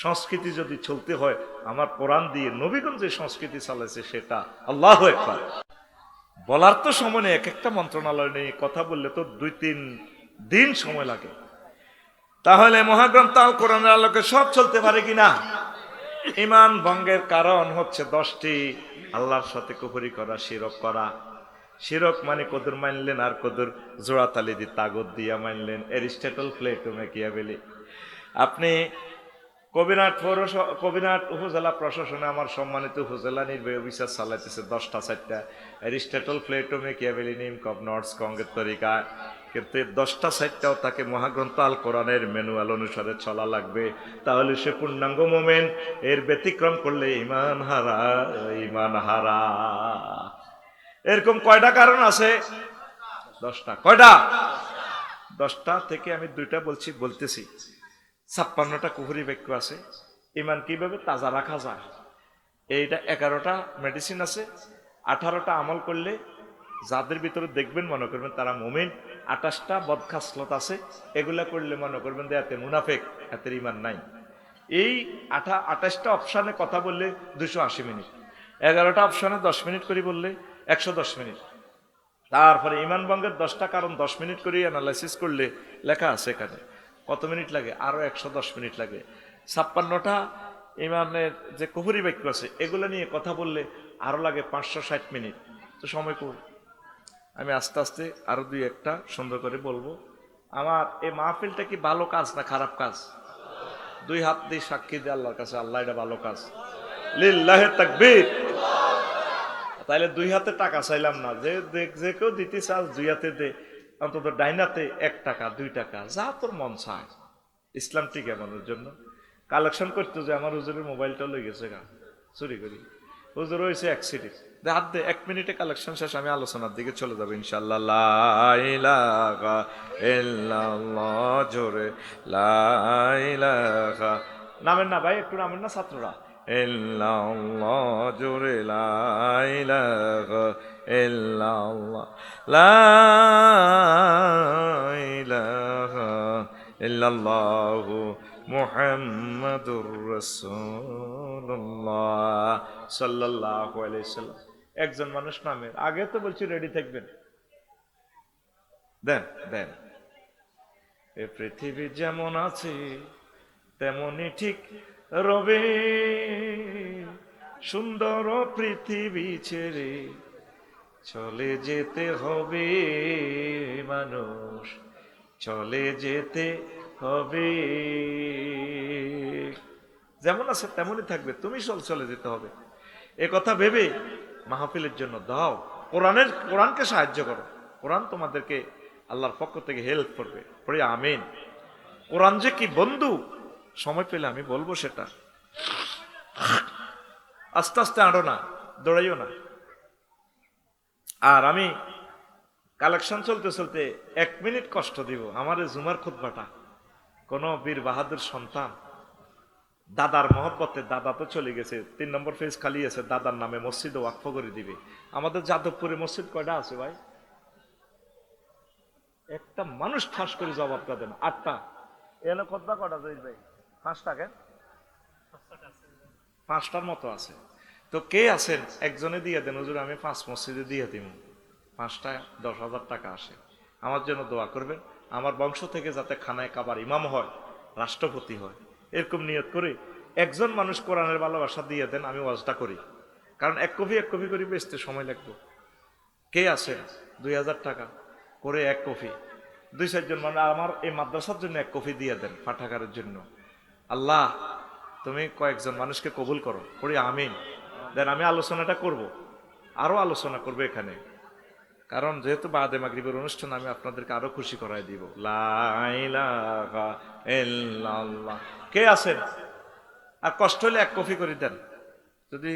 সংস্কৃতি যদি চলতে হয় আমার কোরআন দিয়ে, নবীগণ যে সংস্কৃতি চালাইছে সেটা। আল্লাহু আকবার। বলার তো সময় নেই, এক একটা মন্ত্রণালয় নিয়ে কথা বললে তো 2-3 দিন সময় লাগে। তাহলে মহাগ্রন্থ আল কোরআনের আলোকে সব চলতে পারে কিনা? ঈমান ভঙ্গের কারণ হচ্ছে 10টি। আল্লাহর সাথে কুফরি করা, শিরক করা। শিরক মানে কদর মানলেন, আর কদর জোড়াতালি দিয়ে তাগত দিয়া মানলেন। Aristotle, Plato, Machiavelli. আপনি কবিরহাট উপজেলা প্রশাসনে আমার সম্মানিত উপজেলা নির্বাহী অফিসার চালাইতেছে 10টা 4টা এরিস্টটল, প্লেটো, ম্যাকিয়াভেলি, নিমকব, নর্স, কঙ্গের তরিকা। কিন্তু 10টা 4টাও তাকে মহাগ্রন্থ আল কোরআনের ম্যানুয়াল অনুসারে চলা লাগবে, তাহলে সে পূর্ণাঙ্গ মোমেন। এর ব্যতিক্রম করলে ঈমান হারা, ঈমান হারা। এরকম কয়টা কারণ আছে? 10টা। কয়টা? 10টা থেকে আমি 2টা বলতেছি। 56টা কুফরি বাক্য আছে। ঈমান কিভাবে তাজা রাখা যায় এইটা। 11টা মেডিসিন আছে। 18টা আমল করলে যাদের ভিতরে দেখবেন মনে করবেন তারা মুমিন। 28টা বদখাসলত আছে, এগুলা করলে মনে করবেন যে এতে মুনাফেক, এতে ঈমান নাই। এই 28টা অপশানে কথা বললে 280 মিনিট। 11টা অপশানে 10 মিনিট করে বললে 110 মিনিট। তারপরে ঈমান ভঙ্গের 10টা কারণ 10 মিনিট করে অ্যানালাইসিস করলে লেখা আছে এখানে কত মিনিট লাগে? আরো 110 মিনিট লাগে। 56টা ঈমানের যে কুফরি বাক্য আছে এগুলো নিয়ে কথা বললে আরো লাগে 560 মিনিট। তো সময় কই? আমি আস্তে আস্তে আরো 2-1টা সুন্দর করে বলবো। আমার এই মাহফিলটা কি ভালো কাজ না খারাপ কাজ? 2 হাত দিয়ে সাক্ষী দিয়ে আল্লাহর কাছে, আল্লাহ এটা ভালো কাজ। লিল্লাহি তাকবীর। তাইলে 2 হাতে টাকা চাইলাম না, যে কেউ দিতে চাস 2 হাতে দে, অন্তত ডাইনাতে 1 টাকা 2 টাকা যা তোর মন চায়। ইসলাম ঠিক এমনের জন্য। কালেকশন করতে যে আমার হুজুরের মোবাইলটা লই গেছে গা চুরি করি। হুজুর হয়েছে অ্যাক্সিডেন্ট, হাত দে 1 মিনিটে কালেকশন শেষ, আমি আলোচনার দিকে চলে যাবো ইনশাআল্লাহ। লা ইলাহা ইল্লাল্লাহ, জোরে লা ইলাহা। নামেন না ভাই, একটু নামেন না ছাত্ররা। ইল্লাল্লাহ, জোরে লা ইলাহা ইল্লাল্লাহ, লা ইলাহা ইল্লাল্লাহু মুহাম্মাদুর রাসূলুল্লাহ সাল্লাল্লাহু আলাইহি সাল্লাম। একজন মানুষ নামের আগে তো বলছি রেডি থাকবেন। দেন দেন। এ পৃথিবী যেমন আছে তেমনই ঠিক রবে, সুন্দর পৃথিবী ছেড়ে চলে যেতে হবে মানুষ, চলে যেতে হবে। যেমন আছে তেমনই থাকবে, তুমি চলে যেতে হবে। এ কথা ভেবে মাহফিলের জন্য দাও, কোরআনকে সাহায্য করো। কোরআন তোমাদেরকে আল্লাহর পক্ষ থেকে হেল্প করবে। পড়ি আমিন। কোরআন যে কি বন্ধু, সময় পেলে আমি বলবো সেটা। আস্তে আস্তে আঁড়ো না, দৌড়াইও না। আর আমি কালেকশন চলতে চলতে 1 মিনিট কষ্ট দিব। আমার জুমার খুতবাটা কোন বীর বাহাদুর সন্তান দাদার মহব্বতে, দাদা তো চলে গেছে, 3 নম্বর ফেজ খালি আছে, দাদার নামে মসজিদে ওয়াকফ করে দিবে। আমাদের যাদবপুরে মসজিদ কয়টা আছে ভাই? একটা মানুষ ঠাস করে জবাব দেন। 8টা। এনে খুতবা কটা যাই ভাই? 5টা কেন? 5টার মতো আছে। তো কে আছেন একজনে দিয়ে দেন, হুজুর আমি 5 মসজিদে দিয়ে দিব, 5টা 10,000 টাকা আসে, আমার জন্য দোয়া করবেন। আমার বংশ থেকে যাতে খানায় কাবার ইমাম হয়, রাষ্ট্রপতি হয়, এরকম নিয়ত করে একজন মানুষ কোরআনের ভালোবাসা দিয়ে দেন, আমি ওয়াজটা করি। কারণ 1 কপি করে বেচতে সময় লাগবে। কে আছে 2,000 টাকা করে 1 কপি, 2-4 জন মানুষ আমার এই মাদ্রাসার জন্য 1 কপি দিয়ে দেন, পাঠাগারের জন্য। আল্লাহ তুমি কয়েকজন মানুষকে কবুল করো। পড়ি আমিন। দেন আমি আলোচনাটা করব, আরো আলোচনা করবো এখানে। কারণ যেহেতু বাদে মাগরিবের অনুষ্ঠান, আমি আপনাদেরকে আরো খুশি করাই দিব। লা ইলাহা ইল্লাল্লাহ। কে আছেন? আর কষ্ট হলে 1 কপি করে দেন, যদি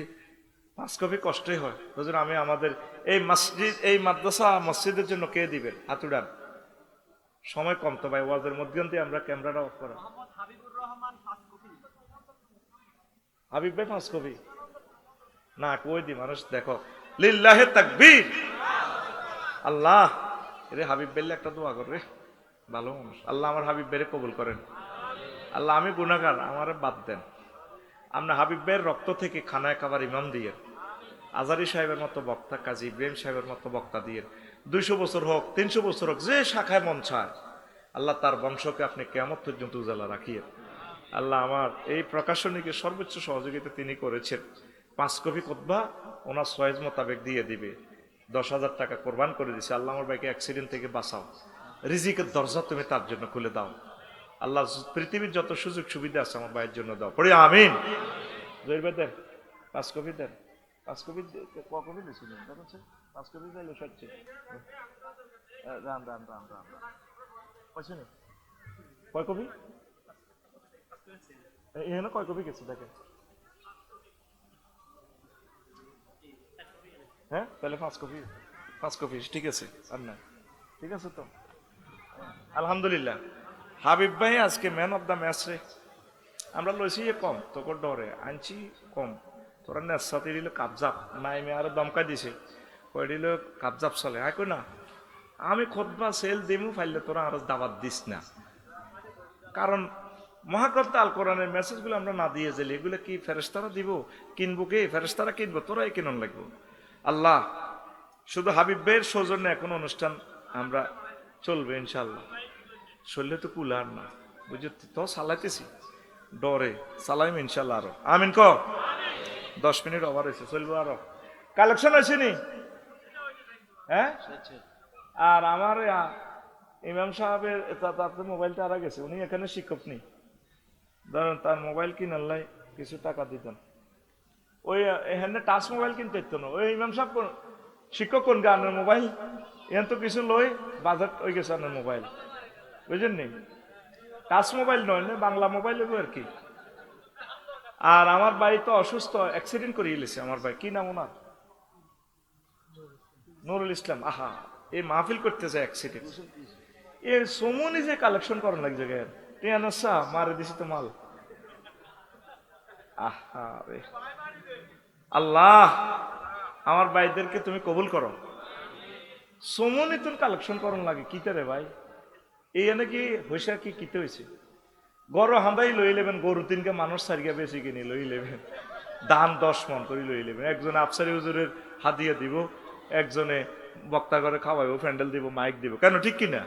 5 কপি কষ্টই হয়। হুজুর আমি আমাদের এই মসজিদ, এই মাদ্রাসা মসজিদের জন্য কে দিবেন? হাত উঠান। সময় কম তো ভাই, ওয়াজের মধ্যে আমরা ক্যামেরাটা অফ করা। হাবিব ভাই 5 কপি না কই দি মানুষ দেখো। লিল্লাহে তাকবীর। আল্লাহ রে হাবিব ভাইলে একটা দোয়া করবে, ভালো মানুষ। আল্লাহ আমার হাবিব ভাইরে কবুল করেন। আল্লাহ আমি গুনাহগার, আমারে বাদ দেন। আমরা হাবিব ভাইয়ের রক্ত থেকে খানায় কাবার ইমাম দিয়ে, আজারি সাহেবের মতো বক্তা, কাজী ইব্রাহিম সাহেবের মতো বক্তা দিয়ে 200 বছর হোক, 300 বছর হোক, যে শাখায় মন চায়, আল্লাহ তার বংশকে আপনি কিয়ামত পর্যন্ত উজালা রাখিয়ে। আল্লাহ আমার এই প্রকাশনীকে সর্বোচ্চ সহযোগিতা তিনি করেছেন। 5 কপি খুতবা ওনার চয়েস মোতাবেক দিয়ে দিবে। 10,000 টাকা কোরবান করে দিছে। আল্লাহ আমার ভাইকে অ্যাক্সিডেন্ট থেকে বাঁচাও, রিজিকের দরজা তুমি তার জন্য খুলে দাও। আল্লাহ পৃথিবীর যত সুযোগ সুবিধা আছে আমার ভাইয়ের জন্য দাও। পড়ি আমিন। জহির ভাই দেন 5 কপি দেন। 5 কপি কপি দিয়েছিলেন? 5 কপি চাইলে সচ্ছে রাম রাম রাম রাম পয়সা নেই। কয় কপি? এখানে কয় কপি গেছে দেখেন। হ্যাঁ তাহলে 5 কপি, 5 কপি ঠিক আছে। আর না ঠিক আছে তো আলহামদুলিল্লাহ। হাবিব ভাই আজকে ম্যান অফ দ্য ম্যাচ রে। আমরা লইছি কম, তোকে ডরে আনছি কম। তোরা নেশাতে দিল কাবজাব, নাইমে আরো দমকা দিছে, কই দিল কাবজাব চলে। আয় কই না আমি খুতবা সেল দিমু, ফাইলে তোরা আরো দাবাত দিস না। কারণ মহাগ্রন্থ আল কোরআনের মেসেজগুলো আমরা না দিয়ে যাই, এগুলো কি ফেরেশতারা দিব? কিনবো কে? ফেরেশতারা কিনবো, তোরাই কিনন লাগবো। আল্লাহ শুধু হাবিব ভাইয়ের সৌজন্যে এখন অনুষ্ঠান আমরা চলবে ইনশাল্লাহ। চললে তো কুলার না, বুঝলি তো চালাইতেছি ডরে চালাইম ইনশাল্লাহ। আরো আমিন ক। 10 মিনিট ওভার হয়েছে, চলবো আরো। কালেকশন হয়েছে নি? হ্যাঁ। আর আমার ইমাম সাহেবের তাতে মোবাইলটা হারা গেছে, উনি এখানে শিক্ষক নেই, ধরেন তার মোবাইল কিনাল্লাই কিছু টাকা দিতেন। ওই এখানে টাচ মোবাইল কিনতে হতো না। ওই ইমাম সাহেব শিক্ষক কোন গানের মোবাইল এখান তো কিছু লই বাজেট হয়ে গেছে আনের মোবাইল, বুঝলেন নি? টাচ মোবাইল নয় না, বাংলা মোবাইল হইব আর কি। আর আমার ভাই তো অসুস্থ, অ্যাক্সিডেন্ট করে গেছে আমার ভাই। কি নাম ওনার? নুরুল ইসলাম। আহা এই মাহফিল করতে যায় অ্যাক্সিডেন্ট। এ সমনি যে কালেকশন করেন লাগছে গের টিয়ানসা মারে দিছি তো মাল। আহা রে আল্লাহ আমার ভাইদেরকে তুমি কবুল করো। সমনি তুমি কালেকশন করন লাগে কিতে রে ভাই? এই নাকি হইসা কি কিতে হয়েছে? গরু হাঁদাই লই লেবেন, গরু 3কে মানুষ সারিয়া বেশি কিনে লই লেবেন, দান 10 মন করে লই লেবেন। একজনে আফসারি হুজুরের হাদিয়া দিব, একজনে বক্তা করে খাওয়াইব, প্যান্ডেল দিব, মাইক দিব। কেন ঠিক কিনা?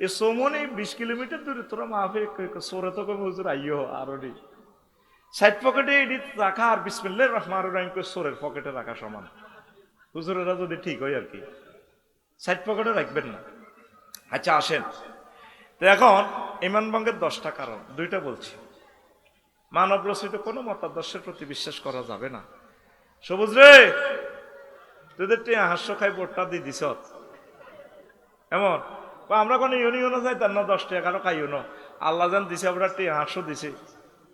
এ সমনি 20 কিলোমিটার দূরে তোরা মাহফিল সোরে তো কবে হুজুর আইও আরো নি সাইড পকেটে এটি রাখা আর বিসমিল্লাহির রহমানির রহিম করে সোরের পকেটে রাখা সমান। হুজুরেরা যদি ঠিক হয় আর কি, সাইড পকেটে রাখবেন না। আচ্ছা আসেন, তো এখন ইমান ভঙ্গের 10টা কারণ, 2টা বলছি। মানব রচিত কোনো মতাদর্শের প্রতি বিশ্বাস করা যাবে না। সবুজ রে, তোদের হাস্য খাই ভোটটা দিয়ে দিস এমন, আমরা কোনো ইউনিয়নও চাইতাম না, 10 টাকা কারো খাইও না, আল্লাহ জান দিছে, আমরা 500 দিছে,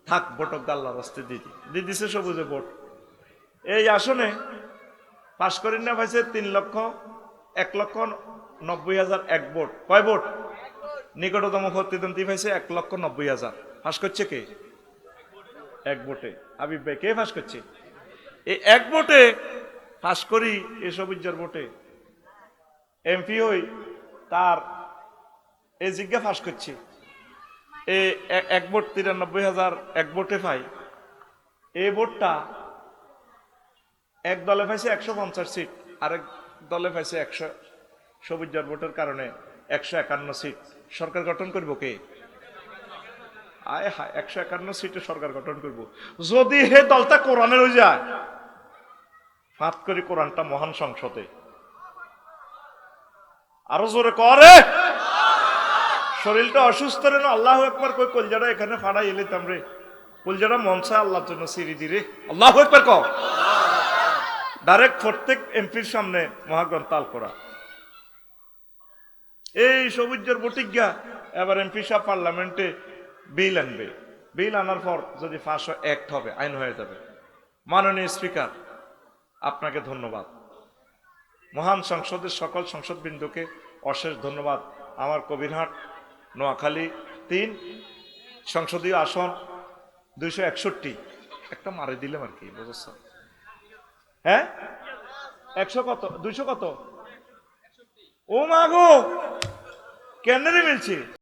থাক ভোটক আল্লাহর রাস্তে দিয়ে দিছে সবুজে ভোট। এই আসনে পাশ করি না পাইছে 3,01,90,000 এক ভোট। কয় ভোট? নিকটতম প্রতিদ্বন্দ্বী পাইছে 1,90,000। পাশ করছে কে? এক ভোটে। আবিব ভাই কে পাশ করছে? এই এক ভোটে পাশ করি, এ সবুজের ভোটে এমপি হই, তার এই জিজ্ঞা ফাঁস করছি, এক ভোট 93,000 এক ভোটে পাই। এই ভোটটা এক দলে পাইছে 150 সিট, আরেক দলে পাইছে 100। সবুজের ভোটের কারণে 151 সিট। সরকার গঠন করব কে? আয় হায়, 151 সিটে সরকার গঠন করব। যদি হে দলটা কোরআনের হয়ে যায়, ফাঁত করি কোরআনটা মহান সংসদে। আরো জোরে করে, শরীরটা অসুস্থ রে না, আল্লাহ একবার কই কলজাটা এখানে ফাড়াই এলিতাম রে, কলজাটা মনসা আল্লাহর জন্য সিঁড়ি দিরে, আল্লাহ একবার কও। ডাইরেক্ট প্রত্যেক এমপির সামনে মহাগ্রন্থ আল করা। এই সবুজের প্রতিজ্ঞা, এবার এমপি সাহেব পার্লামেন্টে বিল আনবে, বিল আনার পর যদি 500 অ্যাক্ট হবে, আইন হয়ে যাবে। মাননীয় স্পিকার, আপনাকে ধন্যবাদ। মহান সংসদের সকল সংসদবৃন্দকে অশেষ ধন্যবাদ। আমার কবিরহাট নোয়াখালী 3 সংসদীয় আসন 261, একটা মারে দিলাম আর কি, বুঝছ? হ্যাঁ 100 কত 200 কত? ও মা গো, কেন রে মিলছে?